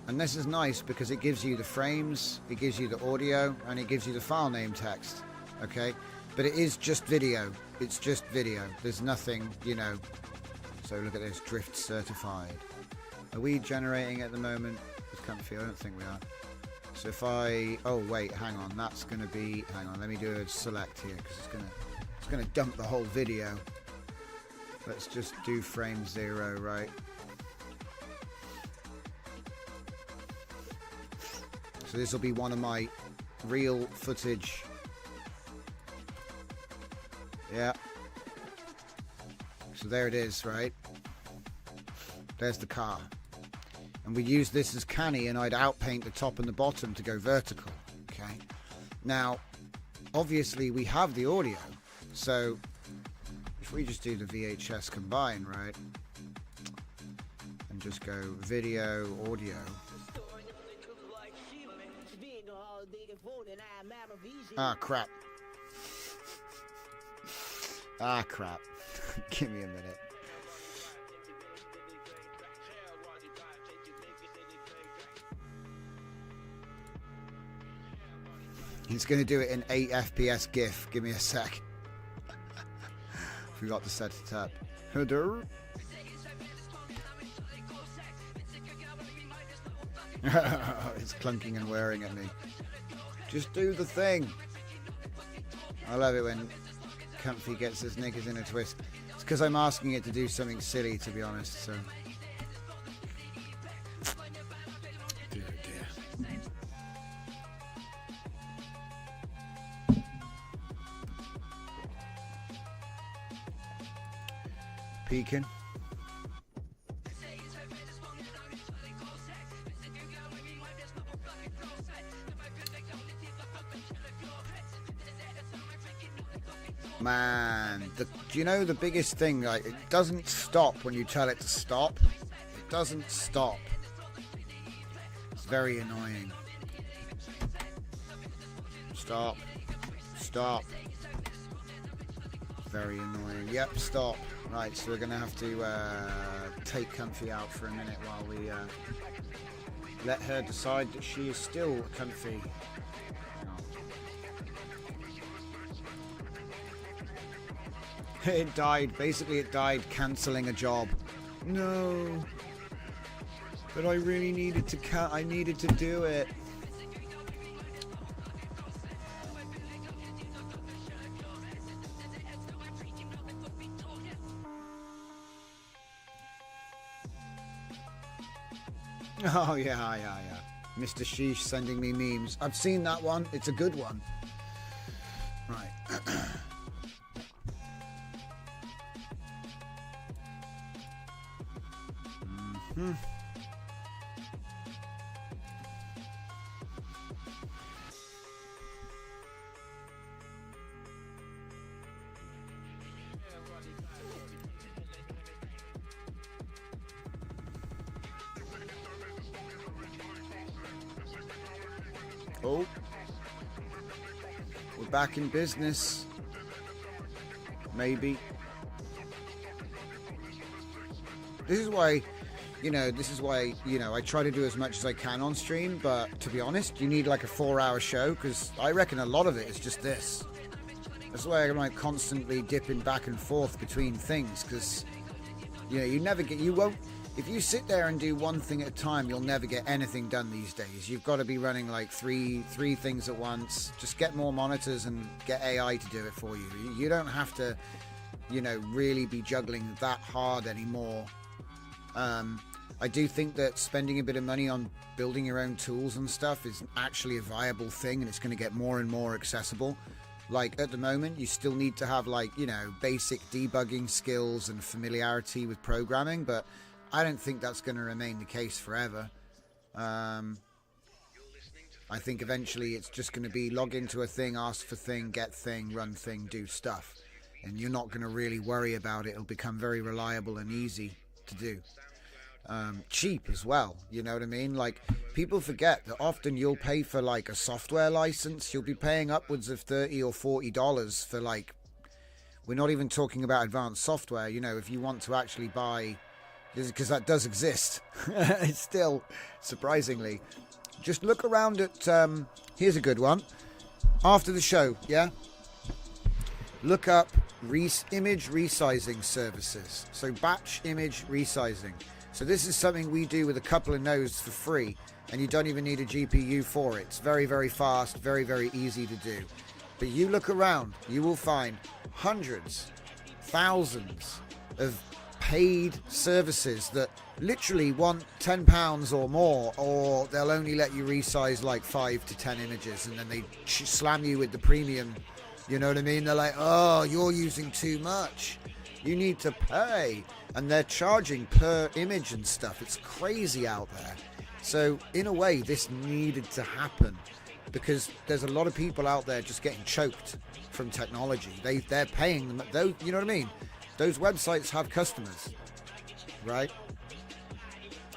And this is nice because it gives you the frames, it gives you the audio, and it gives you the file name text. Okay? But it is just video. It's just video. There's nothing, you know. So look at this, drift certified. Are we generating at the moment? It's comfy. I don't think we are. So if I, oh wait, hang on. That's going to be, hang on. Let me do a select here because it's going to dump the whole video. Let's just do frame 0, right? So this will be one of my real footage. Yeah. So there it is, right? There's the car. And we use this as canny, and I'd outpaint the top and the bottom to go vertical. Okay. Now, obviously we have the audio. So if we just do the VHS combine, right? And just go video, audio. Ah, crap. Ah, crap. Give me a minute. He's going to do it in 8 FPS GIF. Give me a sec. Forgot to set it up. It's clunking and whirring at me. Just do the thing. I love it when Comfy gets his knickers in a twist. It's because I'm asking it to do something silly, to be honest. So, dear, dear. Peeking. Man, do you know the biggest thing? Like, it doesn't stop when you tell it to stop. It doesn't stop. It's very annoying. Stop. Stop. Very annoying. Yep, stop. Right, so we're going to have to take Comfy out for a minute while we let her decide that she is still Comfy. It died. Basically, it died cancelling a job. No. But I really needed to I needed to do it. Oh, yeah. Mr. Sheesh sending me memes. I've seen that one. It's a good one. Right. Oh, we're back in business. Maybe. This is why, I try to do as much as I can on stream, but to be honest, you need like a 4-hour show, because I reckon a lot of it is just this. That's why I'm like constantly dipping back and forth between things, because, you won't, if you sit there and do one thing at a time, you'll never get anything done these days. You've got to be running like three things at once. Just get more monitors and get AI to do it for you. You don't have to, really be juggling that hard anymore. I do think that spending a bit of money on building your own tools and stuff is actually a viable thing, and it's going to get more and more accessible. Like at the moment, you still need to have basic debugging skills and familiarity with programming, but I don't think that's going to remain the case forever. I think eventually it's just going to be log into a thing, ask for thing, get thing, run thing, do stuff. And you're not going to really worry about it. It'll become very reliable and easy to do. Cheap as well, you know what I mean? Like, people forget that often you'll pay for like a software license. You'll be paying upwards of $30 or $40 for we're not even talking about advanced software, if you want to actually buy, because that does exist. It's still, surprisingly. Just look around at, here's a good one. After the show, yeah? Look up image resizing services. So batch image resizing. So this is something we do with a couple of nodes for free, and you don't even need a GPU for it. It's very, very fast, very, very easy to do. But you look around, you will find hundreds, thousands of paid services that literally want £10 or more, or they'll only let you resize like 5 to 10 images, and then they slam you with the premium. You know what I mean? They're like, oh, you're using too much, you need to pay, and they're charging per image and stuff. It's crazy out there. So in a way, this needed to happen, because there's a lot of people out there just getting choked from technology. They're paying them, those, you know what I mean? Those websites have customers, right?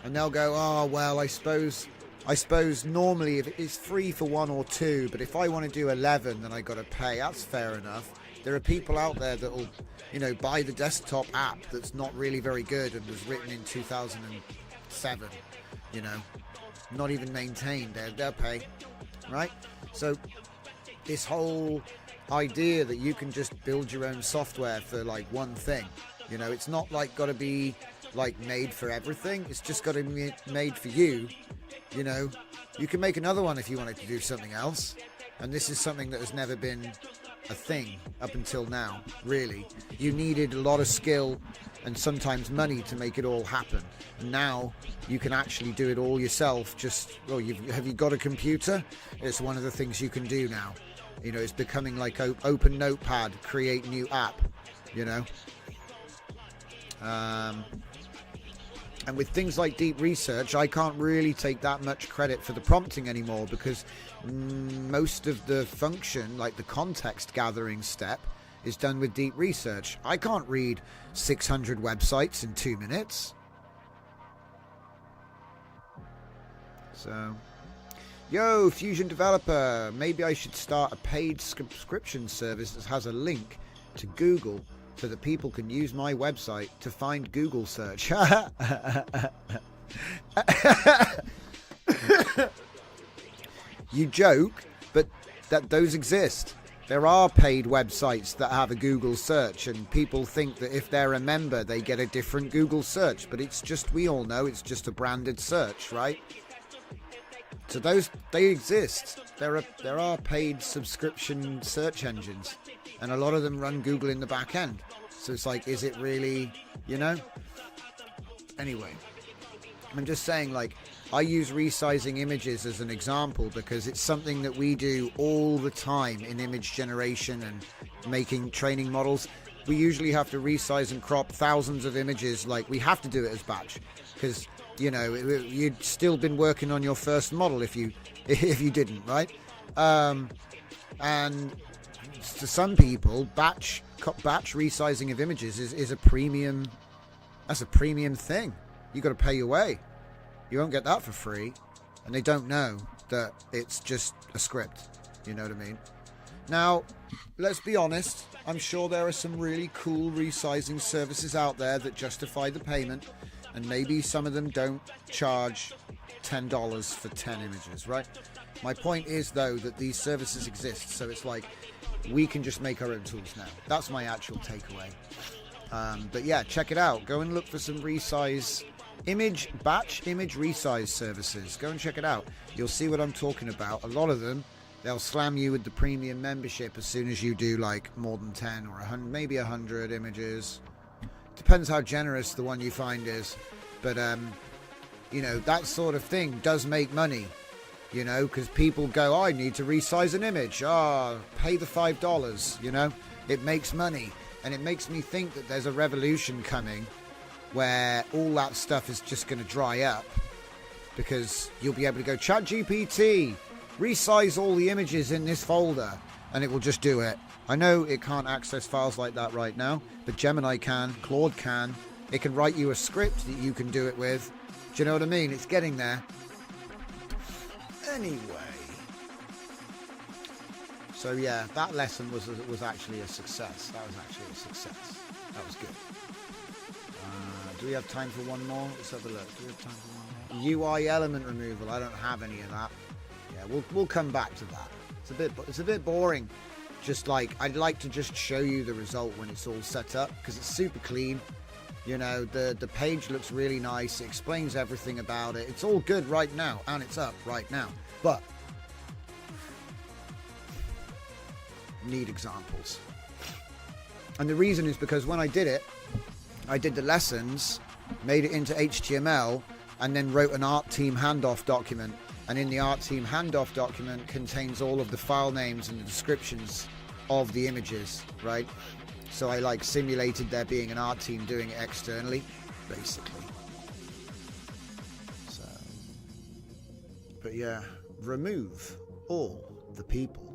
And they'll go, oh, well, I suppose normally if it's free for 1 or 2, but if I want to do 11, then I got to pay. That's fair enough. There are people out there that will, you know, buy the desktop app that's not really very good and was written in 2007, you know, not even maintained. They'll pay, right? So this whole idea that you can just build your own software for like one thing, you know, it's not like got to be like made for everything. It's just got to be made for you. You know, you can make another one if you wanted to do something else, and this is something that has never been a thing up until now. Really, you needed a lot of skill and sometimes money to make it all happen. Now you can actually do it all yourself. Just, well, have you got a computer? It's one of the things you can do now. You know, it's becoming like open notepad, create new app, you know. And with things like deep research, I can't really take that much credit for the prompting anymore, because most of the function, like the context gathering step, is done with deep research. I can't read 600 websites in 2 minutes. So, yo, Fusion developer, maybe I should start a paid subscription service that has a link to Google, so that people can use my website to find Google search. You joke, but those exist. There are paid websites that have a Google search, and people think that if they're a member, they get a different Google search. But it's just, we all know, it's just a branded search, right? So they exist. There are paid subscription search engines, and a lot of them run Google in the back end. So it's like, is it really, you know? Anyway, I'm just saying, like, I use resizing images as an example because it's something that we do all the time in image generation and making training models. We usually have to resize and crop thousands of images. Like, we have to do it as batch because, you know, you'd still been working on your first model if you didn't, right? And to some people, batch resizing of images is a premium. That's a premium thing. You got to pay your way. You won't get that for free, and they don't know that it's just a script. You know what I mean? Now, let's be honest. I'm sure there are some really cool resizing services out there that justify the payment, and maybe some of them don't charge $10 for 10 images, right? My point is, though, that these services exist, so it's like we can just make our own tools now. That's my actual takeaway. But yeah, check it out. Go and look for some batch image resize services. Go and check it out. You'll see what I'm talking about. A lot of them, they'll slam you with the premium membership as soon as you do like more than 10 or 100, maybe 100 images. Depends how generous the one you find is. But you know, that sort of thing does make money. You know, because people go, oh, I need to resize an image. Oh, pay the $5. You know, it makes money. And it makes me think that there's a revolution coming where all that stuff is just going to dry up, because you'll be able to go, ChatGPT, resize all the images in this folder, and it will just do it. I know it can't access files like that right now, but Gemini can, Claude can. It can write you a script that you can do it with. Do you know what I mean? It's getting there. Anyway, so yeah, that lesson was actually a success. That was actually a success. That was good. Do we have time for one more? Let's have a look. Do we have time for one more? UI element removal. I don't have any of that. Yeah, we'll come back to that. It's a bit boring. Just like, I'd like to just show you the result when it's all set up, because it's super clean. You know, the page looks really nice. It explains everything about it. It's all good right now, and it's up right now. But need examples. And the reason is because when I did it, I did the lessons, made it into HTML, and then wrote an art team handoff document. And in the art team handoff document contains all of the file names and the descriptions of the images, right? So I like simulated there being an art team doing it externally, basically. So, but yeah, remove all the people.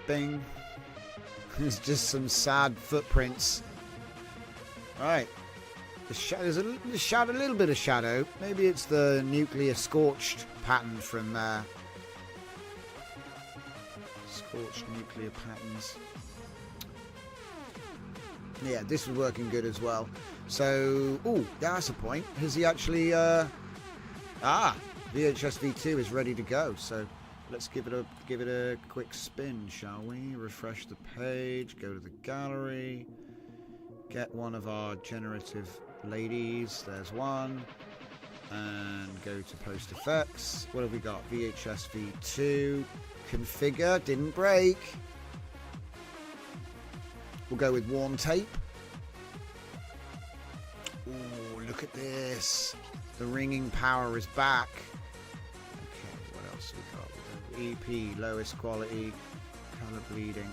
Bing. There's just some sad footprints. Right. There's a little bit of shadow. Maybe it's the nuclear scorched pattern from scorched nuclear patterns. Yeah, this was working good as well. So, oh, that's a point. Has he actually? VHS V2 is ready to go. So let's give it a quick spin, shall we? Refresh the page. Go to the gallery. Get one of our generative ladies. There's one. And go to post effects. What have we got? VHS V2. Configure. Didn't break. We'll go with warm tape. Oh, look at this. The ringing power is back. Okay, what else we got? EP, lowest quality. Color bleeding.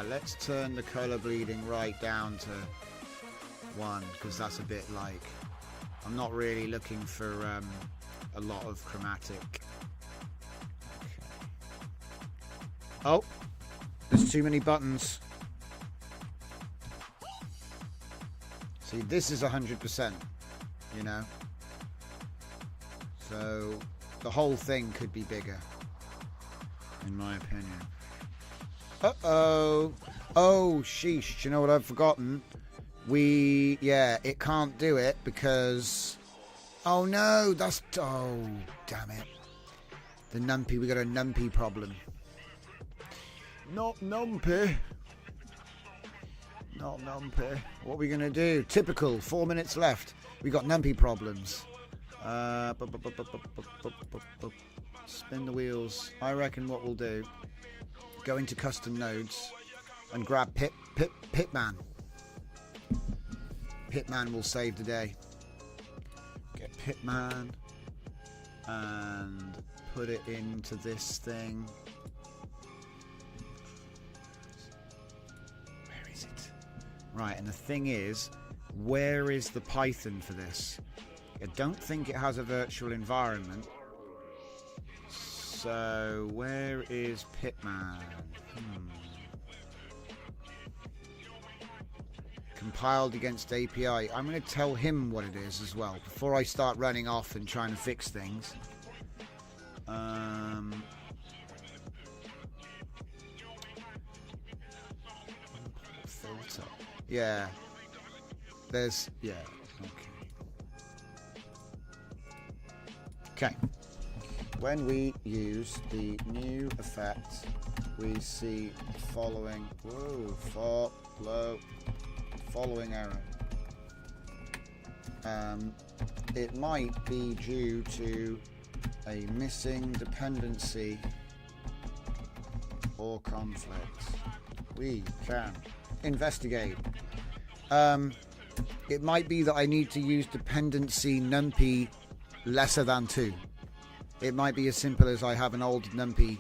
Let's turn the color bleeding right down to 1, because that's a bit like, I'm not really looking for a lot of chromatic. Okay. Oh, there's too many buttons. See, this is 100%, you know. So the whole thing could be bigger, in my opinion. Uh-oh. Oh, sheesh. Do you know what I've forgotten? It can't do it because... Oh, no. Oh, damn it. The numpy. We got a numpy problem. Not numpy. Not numpy. What are we going to do? Typical. 4 minutes left. We got numpy problems. Spin the wheels. I reckon what we'll do... Go into custom nodes and grab Pitman. Pitman will save the day. Get Pitman and put it into this thing. Where is it? Right, and the thing is, where is the Python for this? I don't think it has a virtual environment. So, where is Pitman? Compiled against API. I'm going to tell him what it is as well before I start running off and trying to fix things. Filter. Yeah. Yeah. Okay. When we use the new effect, we see the following. Following error. It might be due to a missing dependency or conflict. We can investigate. It might be that I need to use dependency numpy lesser than 2. It might be as simple as I have an old numpy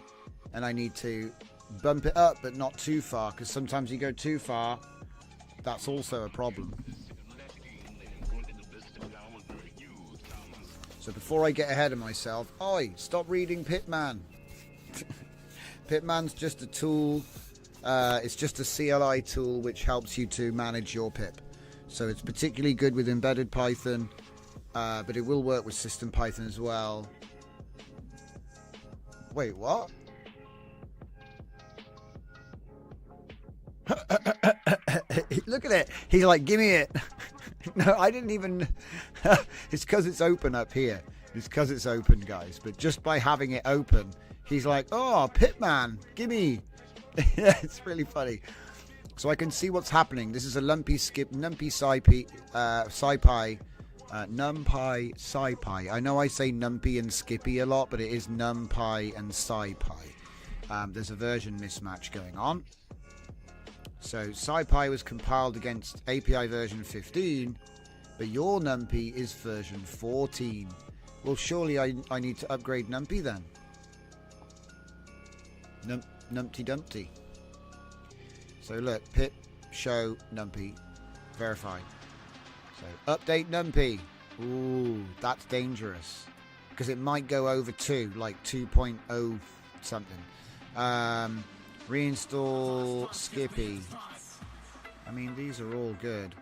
and I need to bump it up but not too far, because sometimes you go too far, that's also a problem. So before I get ahead of myself, oi, stop reading Pitman. Pitman's just a tool. It's just a CLI tool which helps you to manage your pip. So it's particularly good with embedded Python, but it will work with system Python as well. Wait, what? Look at it. He's like, give me it. No, I didn't even... It's because it's open up here. It's because it's open, guys. But just by having it open, he's like, oh, Pitman, give me. It's really funny. So I can see what's happening. This is a lumpy skip, numpy scipy, scipy, numpy scipy. I know I say numpy and skippy a lot, but it is numpy and scipy. There's a version mismatch going on. So scipy was compiled against API version 15, but your numpy is version 14. Well, surely I need to upgrade numpy then. Numpty dumpty. So look, pip show numpy verify. So update numpy. Ooh, that's dangerous because it might go over 2, like 2.0 something. Reinstall Skippy. I mean, these are all good.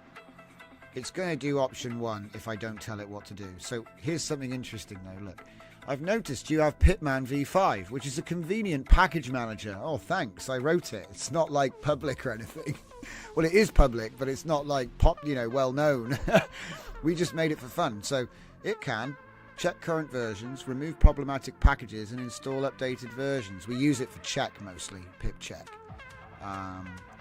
It's going to do option 1 if I don't tell it what to do. So here's something interesting though. Look, I've noticed you have Pitman v5, which is a convenient package manager. Oh, thanks. I wrote it. It's not like public or anything. Well, it is public, but it's not like well known. We just made it for fun. So it can check current versions, remove problematic packages, and install updated versions. We use it for check mostly, pip check.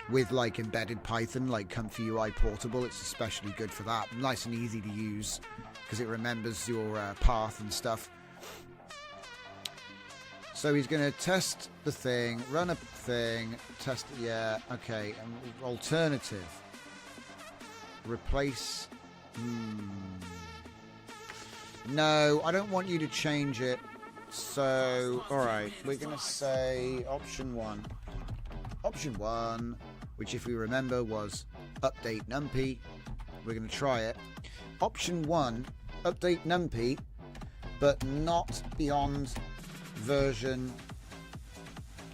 With like embedded Python, like Comfy UI Portable, it's especially good for that. Nice and easy to use because it remembers your path and stuff. So he's going to test the thing, run a thing, test it, yeah, okay, and alternative. Replace, no, I don't want you to change it. So, alright, we're going to say option 1. Option 1, which if we remember was update numpy. We're going to try it. Option 1, update numpy, but not beyond version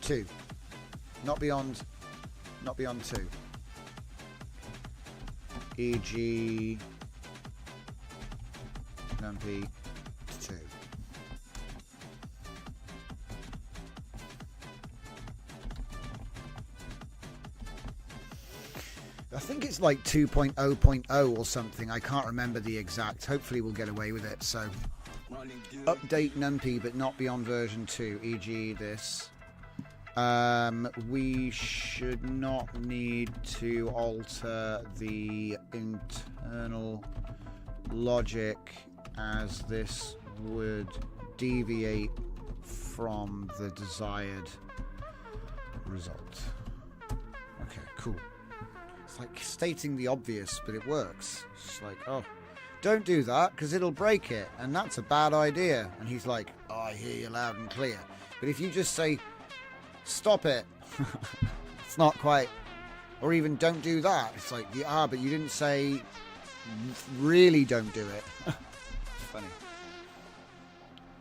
2. Not beyond 2. E.g. numpy 2. I think it's like 2.0.0 or something. I can't remember the exact. Hopefully we'll get away with it. So update numpy but not beyond version 2, e.g. this. We should not need to alter the internal logic as this would deviate from the desired result. Okay, cool. It's like stating the obvious, but it works. It's like, oh, don't do that because it'll break it, and that's a bad idea. And he's like, oh, I hear you loud and clear. But if you just say, stop it, it's not quite, or even don't do that. It's like, yeah, but you didn't say really don't do it. It's funny.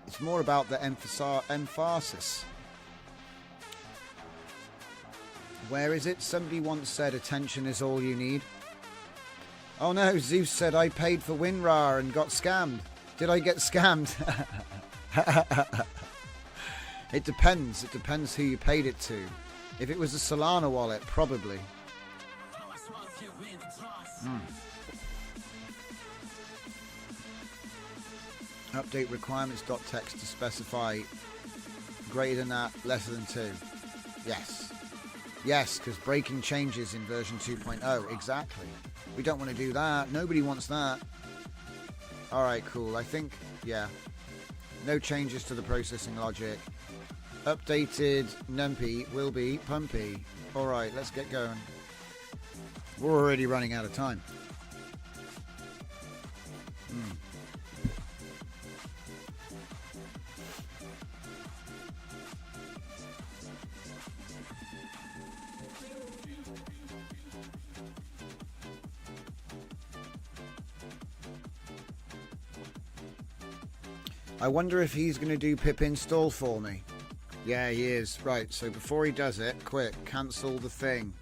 It's more about the emphasis. Where is it? Somebody once said attention is all you need. Oh no, Zeus said I paid for WinRAR and got scammed. Did I get scammed? It depends. It depends who you paid it to. If it was a Solana wallet, probably. Update requirements.text to specify greater than that, lesser than 2. Yes. Yes, because breaking changes in version 2.0. Exactly. We don't want to do that. Nobody wants that. Alright, cool. I think, yeah. No changes to the processing logic. Updated numpy will be pumpy. Alright, let's get going. We're already running out of time. I wonder if he's going to do pip install for me. Yeah, he is. Right, so before he does it, quick, cancel the thing.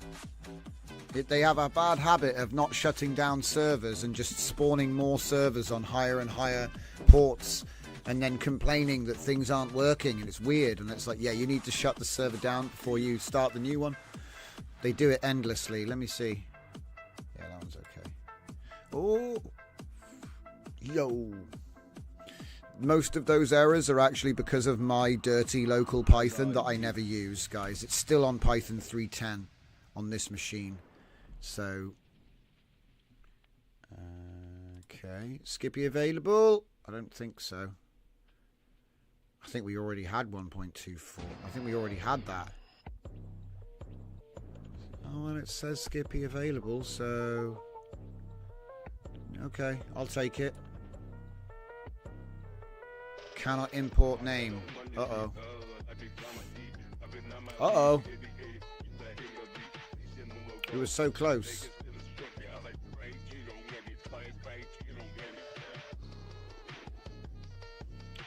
They have a bad habit of not shutting down servers and just spawning more servers on higher and higher ports and then complaining that things aren't working, and it's weird, and it's like, yeah, you need to shut the server down before you start the new one. They do it endlessly. Let me see. Yeah, that one's okay. Oh, yo. Most of those errors are actually because of my dirty local Python that I never use, guys. It's still on Python 3.10. on this machine. So, okay, Skippy available? I don't think so. I think we already had 1.24. I think we already had that. Oh, well, it says Skippy available, so... Okay, I'll take it. Cannot import name. Uh-oh. Uh-oh. It was so close.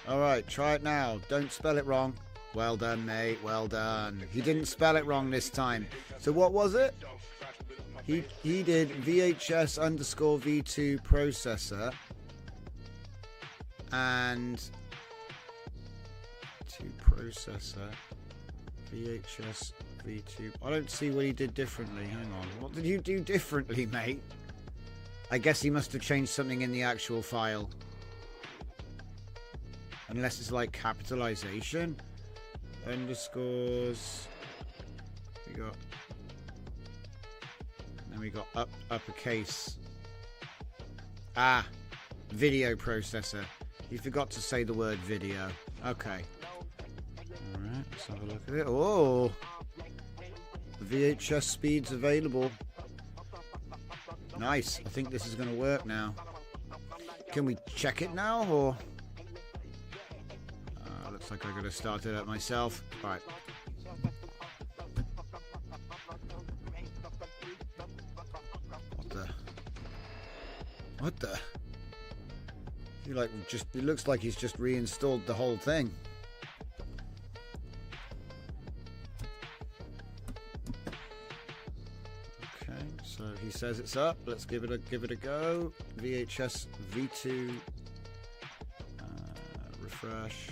Alright, try it now. Don't spell it wrong. Well done, mate. Well done. He didn't spell it wrong this time. So what was it? He did VHS_V2 processor. And... processor. VHS V2. I don't see what he did differently. Hang on. What did you do differently, mate? I guess he must have changed something in the actual file. Unless it's like capitalization. Underscores. We got. Then we got uppercase. Ah. Video processor. You forgot to say the word video. Okay. Alright, let's have a look at it. Oh! VHS speeds available. Nice. I think this is going to work now. Can we check it now, or... looks like I'm going to start it up myself. Alright. What the? He like just... It looks like he's just reinstalled the whole thing. So he says it's up. Let's give it a go. VHS V2 refresh.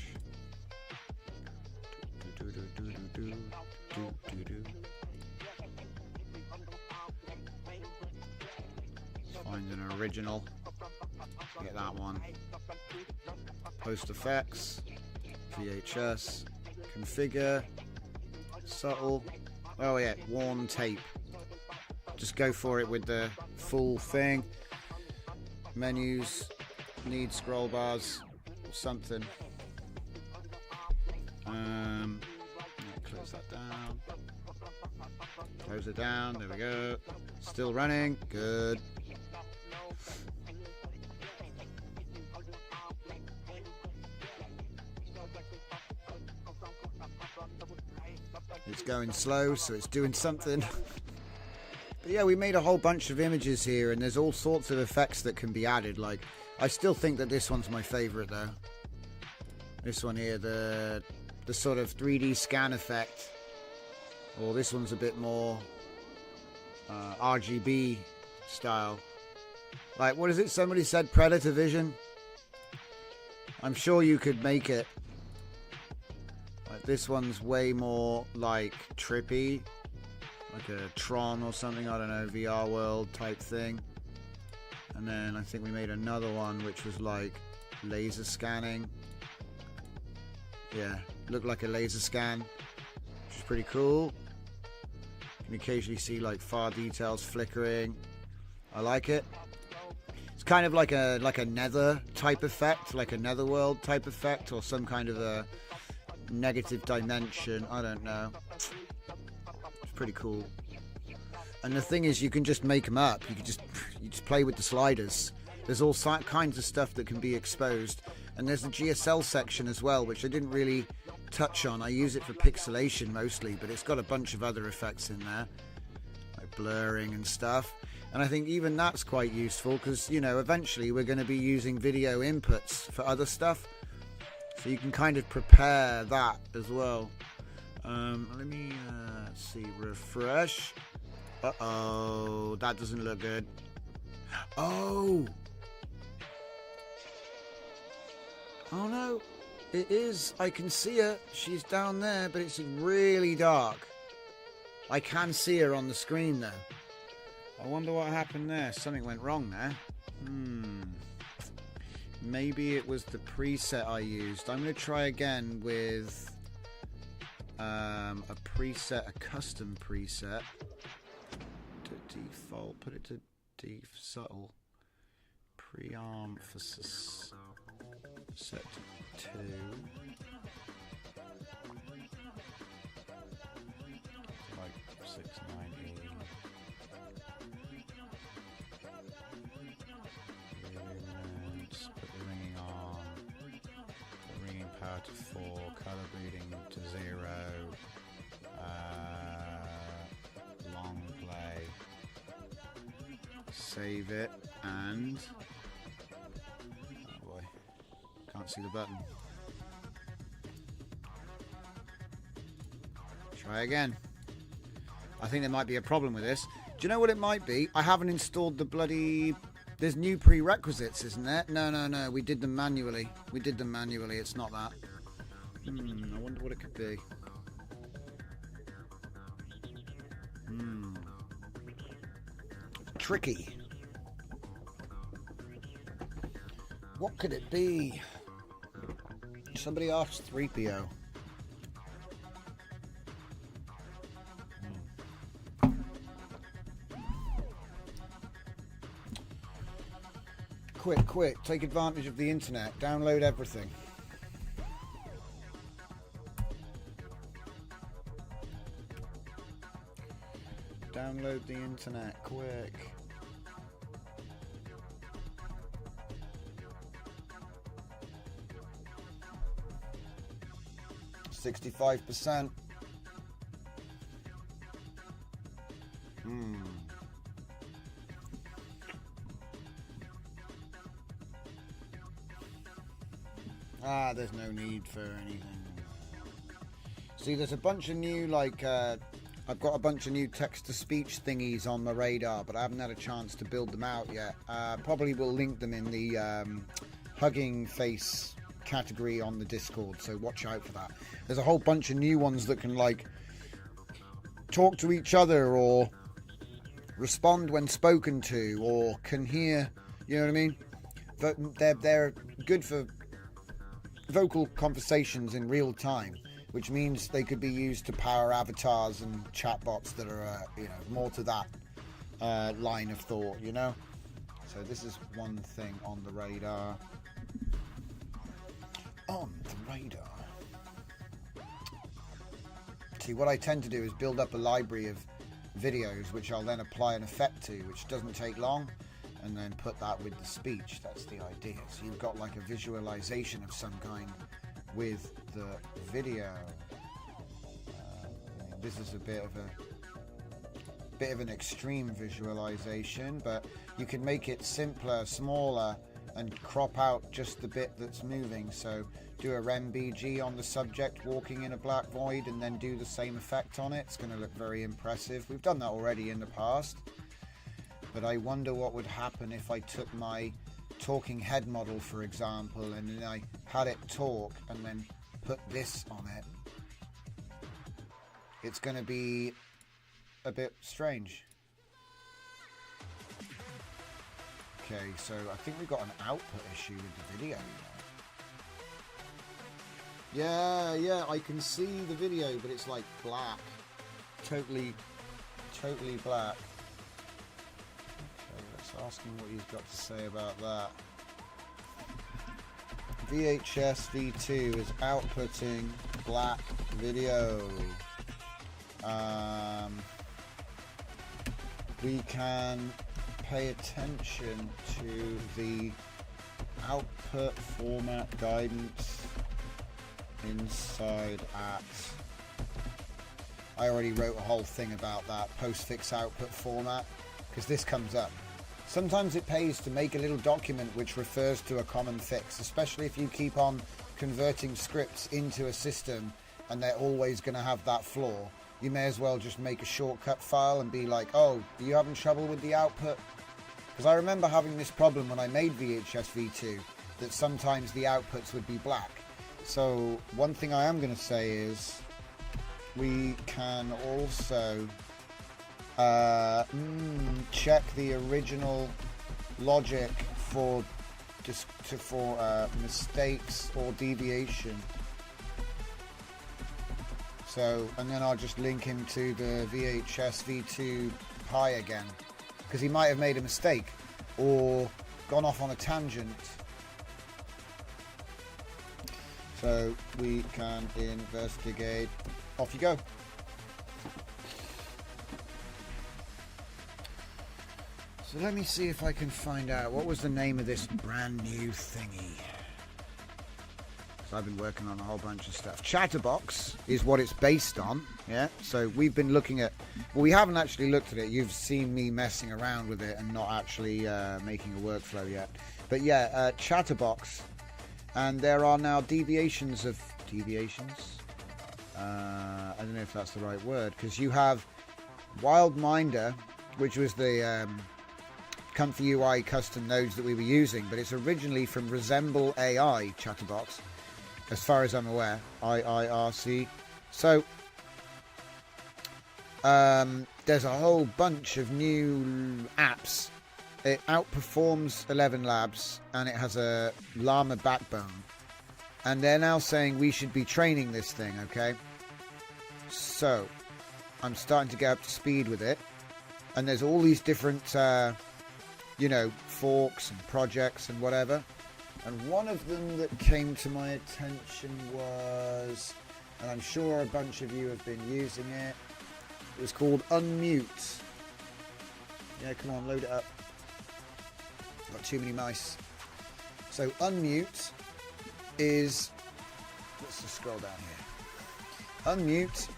Find an original. Get that one. Post effects. VHS. Configure. Subtle. Oh yeah, worn tape. Just go for it with the full thing. Menus, need scroll bars, something. Close that down. Close it down. There we go. Still running. Good. It's going slow, so it's doing something. But yeah, we made a whole bunch of images here, and there's all sorts of effects that can be added. Like, I still think that this one's my favorite, though. This one here, the sort of 3D scan effect. Or this one's a bit more RGB style. Like, what is it? Somebody said Predator Vision. I'm sure you could make it. Like, this one's way more, like, trippy. Like a Tron or something, I don't know, VR world type thing. And then I think we made another one which was like laser scanning. Yeah, looked like a laser scan, which is pretty cool. You can occasionally see like far details flickering. I like it. It's kind of like a nether type effect, like a netherworld type effect, or some kind of a negative dimension. I don't know. Pretty cool. And the thing is, you can just make them up. You just play with the sliders. There's all kinds of stuff that can be exposed, and there's the GSL section as well, which I didn't really touch on. I use it for pixelation mostly, but it's got a bunch of other effects in there, like blurring and stuff. And I think even that's quite useful because, you know, eventually we're going to be using video inputs for other stuff, so you can kind of prepare that as well. Let me see, refresh. Uh-oh, that doesn't look good. Oh no, it is. I can see her. She's down there, but it's really dark. I can see her on the screen though. I wonder what happened there. Something went wrong there. Maybe it was the preset I used. I'm going to try again with a preset, a custom preset. to default, put it to subtle. Preamp for set to 2. Like 690. Luminance, put the ringing on. The ringing power to 4, color breeding to 0. Long play. Save it and oh boy, can't see the button. Try again. I think there might be a problem with this. Do you know what it might be? I haven't installed the bloody... There's new prerequisites, isn't there? No. We did them manually. It's not that. I wonder what it could be. Tricky. What could it be? Somebody asked 3PO. Quick, take advantage of the internet. Download everything. Download the internet, quick. %65%. There's no need for anything. See, there's a bunch of new, like, I've got a bunch of new text-to-speech thingies on the radar, but I haven't had a chance to build them out yet. Probably will link them in the Hugging Face category on the Discord, so watch out for that. There's a whole bunch of new ones that can, like, talk to each other or respond when spoken to or can hear, you know what I mean? They're good for vocal conversations in real time, which means they could be used to power avatars and chatbots that are, more to that line of thought, you know? So this is one thing on the radar. See, what I tend to do is build up a library of videos, which I'll then apply an effect to, which doesn't take long, and then put that with the speech. That's the idea. So you've got like a visualization of some kind with the video. This is a bit of an extreme visualization, but you can make it simpler, smaller, and crop out just the bit that's moving. So do a REM-BG on the subject walking in a black void and then do the same effect on it. It's going to look very impressive. We've done that already in the past. But I wonder what would happen if I took my talking head model, for example, and then I had it talk and then put this on it. It's going to be a bit strange. Okay, so I think we've got an output issue with the video. Yeah, I can see the video, but it's like black. Totally black. Ask him what he's got to say about that. VHS V2 is outputting black video. We can pay attention to the output format guidance inside at... I already wrote a whole thing about that postfix output format, because this comes up. Sometimes it pays to make a little document which refers to a common fix, especially if you keep on converting scripts into a system and they're always going to have that flaw. You may as well just make a shortcut file and be like, oh, are you having trouble with the output? Because I remember having this problem when I made VHS V2, that sometimes the outputs would be black. So one thing I am going to say is we can also check the original logic for mistakes or deviation. So, and then I'll just link him to the VHS V2 hi again, because he might have made a mistake or gone off on a tangent. So we can investigate. Off you go. So let me see if I can find out what was the name of this brand new thingy. So I've been working on a whole bunch of stuff. Chatterbox is what it's based on. Yeah. So we've been looking at. Well, we haven't actually looked at it. You've seen me messing around with it and not actually making a workflow yet. But yeah, Chatterbox, and there are now deviations. I don't know if that's the right word, because you have Wildminder, which was the Comfy UI custom nodes that we were using, but it's originally from Resemble AI Chatterbox, as far as I'm aware. IIRC. So there's a whole bunch of new apps. It outperforms 11 Labs, and it has a Llama backbone. And they're now saying we should be training this thing, okay? So I'm starting to get up to speed with it. And there's all these different, forks and projects and whatever. And one of them that came to my attention was, and I'm sure a bunch of you have been using it, it was called Unmute. Yeah, come on, load it up. Got too many mice. So Unmute is, let's just scroll down here. Unmute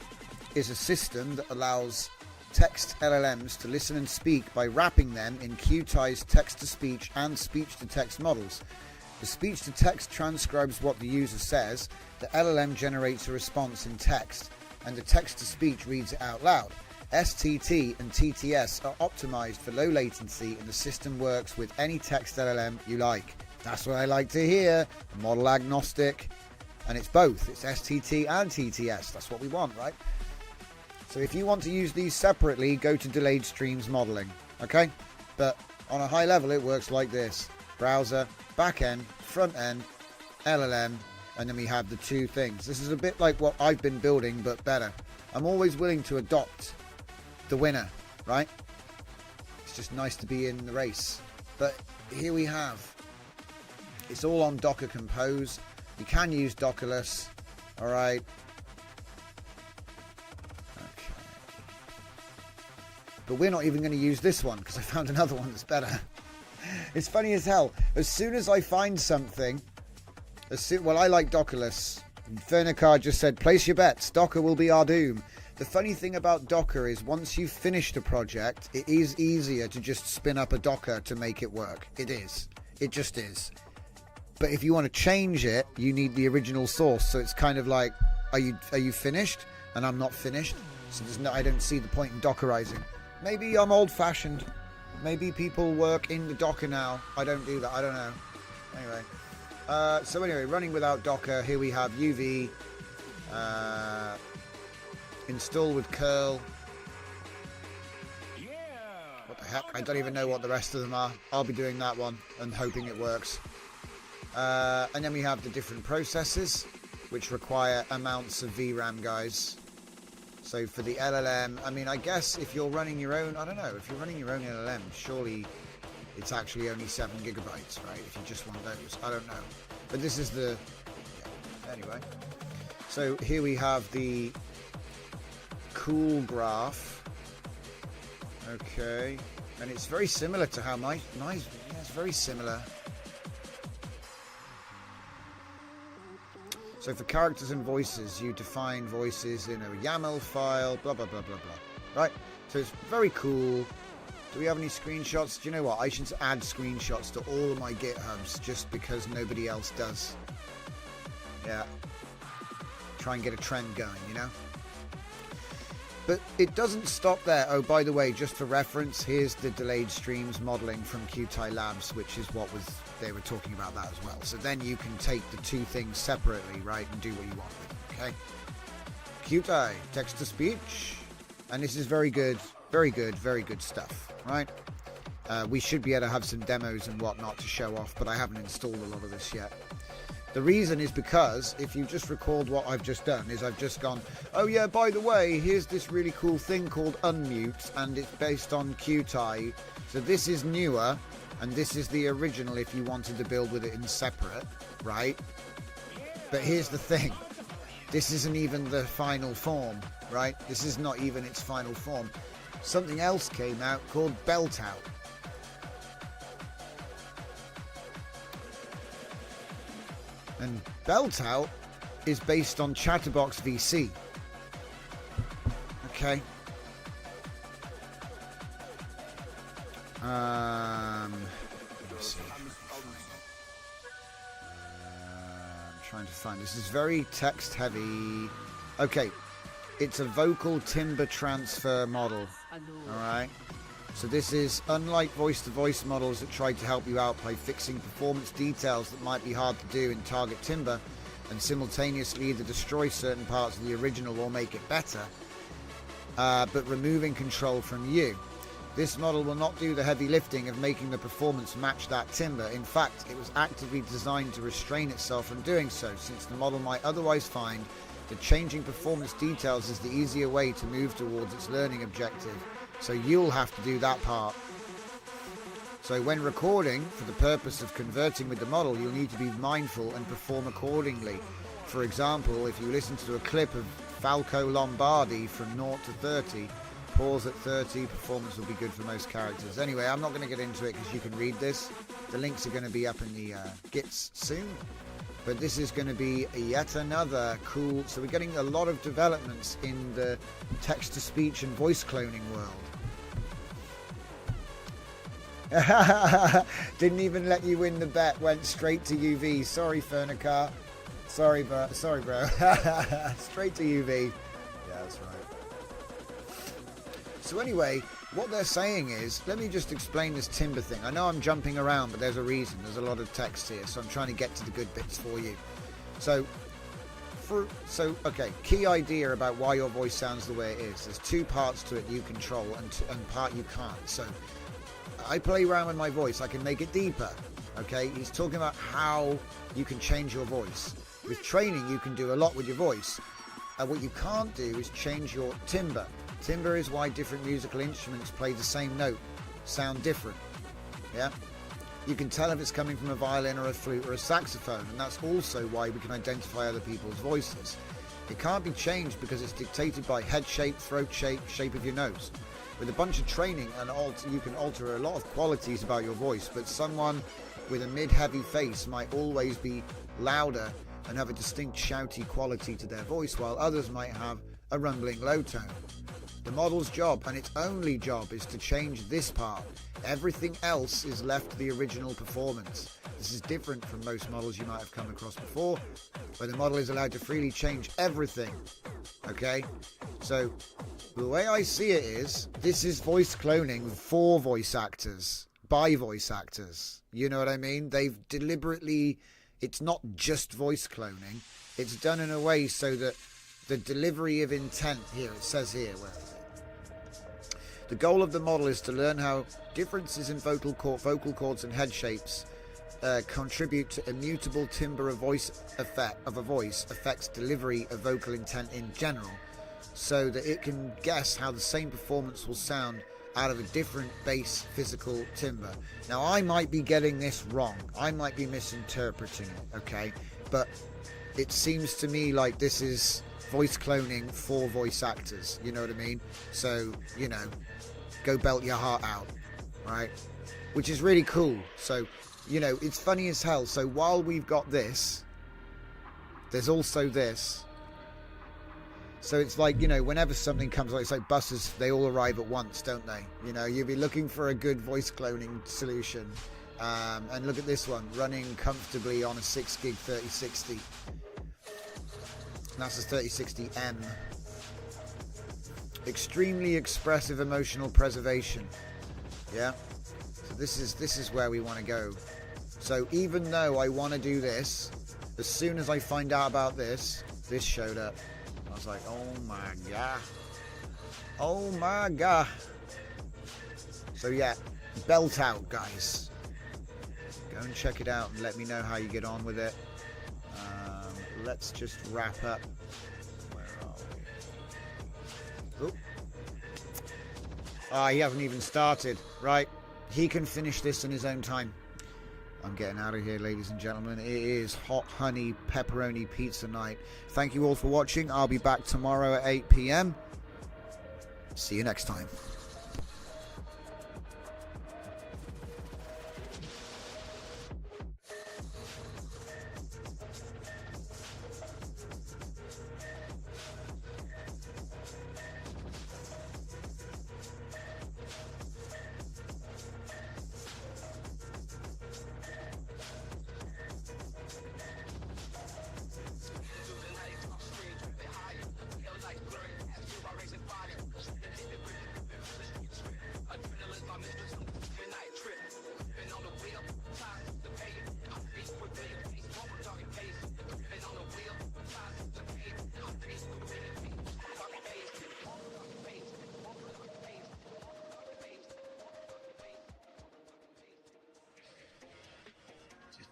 is a system that allows text LLMs to listen and speak by wrapping them in Qtie's text-to-speech and speech-to-text models. The speech-to-text transcribes what the user says, the LLM generates a response in text, and the text-to-speech reads it out loud. STT and TTS are optimized for low latency, and the system works with any text LLM you like. That's what I like to hear. Model agnostic, and it's both. It's STT and TTS. That's what we want, right? So if you want to use these separately, go to delayed streams modeling, okay? But on a high level, it works like this: browser, back end, front end, LLM, and then we have the two things. This is a bit like what I've been building, but better. I'm always willing to adopt the winner, right? It's just nice to be in the race. But here we have, it's all on Docker Compose. You can use Dockerless, all right? Okay. But we're not even going to use this one because I found another one that's better. It's funny as hell. As soon as I find something, well, I like Dockerless. Fernicar just said, place your bets. Docker will be our doom. The funny thing about Docker is once you've finished a project, it is easier to just spin up a Docker to make it work. It is. It just is. But if you want to change it, you need the original source. So it's kind of like, are you finished? And I'm not finished. So I don't see the point in Dockerizing. Maybe I'm old-fashioned. Maybe people work in the Docker now. I don't do that. I don't know. Anyway. So anyway, running without Docker. Here we have UV. Install with curl. What the heck? I don't even know what the rest of them are. I'll be doing that one and hoping it works. And then we have the different processes, which require amounts of VRAM, guys. So for the LLM, I mean, I guess if you're running your own, I don't know, if you're running your own LLM, surely it's actually only 7 gigabytes, right? If you just want those, I don't know. But this is the, yeah. Anyway. So here we have the cool graph. Okay. And it's very similar to how yeah, it's very similar. So for characters and voices, you define voices in a YAML file, blah, blah, blah, blah, blah. Right? So it's very cool. Do we have any screenshots? Do you know what? I should add screenshots to all of my GitHubs just because nobody else does. Yeah. Try and get a trend going, you know? But it doesn't stop there. Oh, by the way, just for reference, here's the delayed streams modeling from Qtie Labs, which is what they were talking about that as well. So then you can take the two things separately, right, and do what you want with them, okay? Qtie, text-to-speech. And this is very good, very good, very good stuff, right? We should be able to have some demos and whatnot to show off, but I haven't installed a lot of this yet. The reason is because if you just recalled what I've just done is I've just gone, oh yeah, by the way, here's this really cool thing called unmute, and it's based on Qt. So this is newer, and this is the original if you wanted to build with it in separate, right? But here's the thing. This isn't even the final form, right? This is not even its final form. Something else came out called Belt Out. And Belt Out is based on Chatterbox VC. Okay. Let me see. I'm trying to find. This is very text heavy. Okay. It's a vocal timbre transfer model. Alright. So this is unlike voice-to-voice models that try to help you out by fixing performance details that might be hard to do in target timbre and simultaneously either destroy certain parts of the original or make it better, but removing control from you. This model will not do the heavy lifting of making the performance match that timbre. In fact, it was actively designed to restrain itself from doing so, since the model might otherwise find that changing performance details is the easier way to move towards its learning objective. So you'll have to do that part. So when recording, for the purpose of converting with the model, you'll need to be mindful and perform accordingly. For example, if you listen to a clip of Falco Lombardi from 0 to 30, pause at 30, performance will be good for most characters. Anyway, I'm not going to get into it because you can read this. The links are going to be up in the Gits soon. But this is going to be yet another cool... So we're getting a lot of developments in the text-to-speech and voice cloning world. Didn't even let you win the bet, went straight to UV. Sorry, Fernicar. Sorry, bro. Straight to UV. Yeah, that's right. So anyway, what they're saying is, let me just explain this timbre thing. I know I'm jumping around, but there's a reason. There's a lot of text here, so I'm trying to get to the good bits for you. So okay, key idea about why your voice sounds the way it is. There's two parts to it you control and part you can't. So I play around with my voice. I can make it deeper. Okay, he's talking about how you can change your voice. With training, you can do a lot with your voice. What you can't do is change your timbre. Timbre is why different musical instruments play the same note, sound different. Yeah, you can tell if it's coming from a violin or a flute or a saxophone, and that's also why we can identify other people's voices. It can't be changed because it's dictated by head shape, throat shape, shape of your nose. With a bunch of training and you can alter a lot of qualities about your voice, but someone with a mid-heavy face might always be louder and have a distinct shouty quality to their voice, while others might have a rumbling low tone. The model's job, and its only job, is to change this part. Everything else is left to the original performance. This is different from most models you might have come across before, where the model is allowed to freely change everything. Okay? So, the way I see it is, this is voice cloning for voice actors, by voice actors. You know what I mean? They've deliberately... It's not just voice cloning. It's done in a way so that the delivery of intent... Here, it says here, where is it? The goal of the model is to learn how differences in vocal cords and head shapes contribute to immutable timbre of voice affects delivery of vocal intent in general, so that it can guess how the same performance will sound out of a different base physical timbre. Now, I might be getting this wrong. I might be misinterpreting it, okay? But it seems to me like this is voice cloning for voice actors. You know what I mean? So, you know, go belt your heart out, right? Which is really cool. So, you know, it's funny as hell. So while we've got this, there's also this. So it's like, you know, whenever something comes, like, it's like buses, they all arrive at once, don't they? You know, you'll be looking for a good voice cloning solution. And look at this one, running comfortably on a 6 gig 3060. That's a 3060M. Extremely expressive emotional preservation. Yeah. So this is where we want to go. So even though I want to do this, as soon as I find out about this showed up. I was like, oh my god. Oh my god. So yeah, Belt Out, guys. Go and check it out and let me know how you get on with it. Let's just wrap up. Where are we? Oh. Ah, he hasn't even started. Right. He can finish this in his own time. I'm getting out of here, ladies and gentlemen. It is hot honey pepperoni pizza night. Thank you all for watching. I'll be back tomorrow at 8 p.m. See you next time.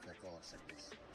For God's sake.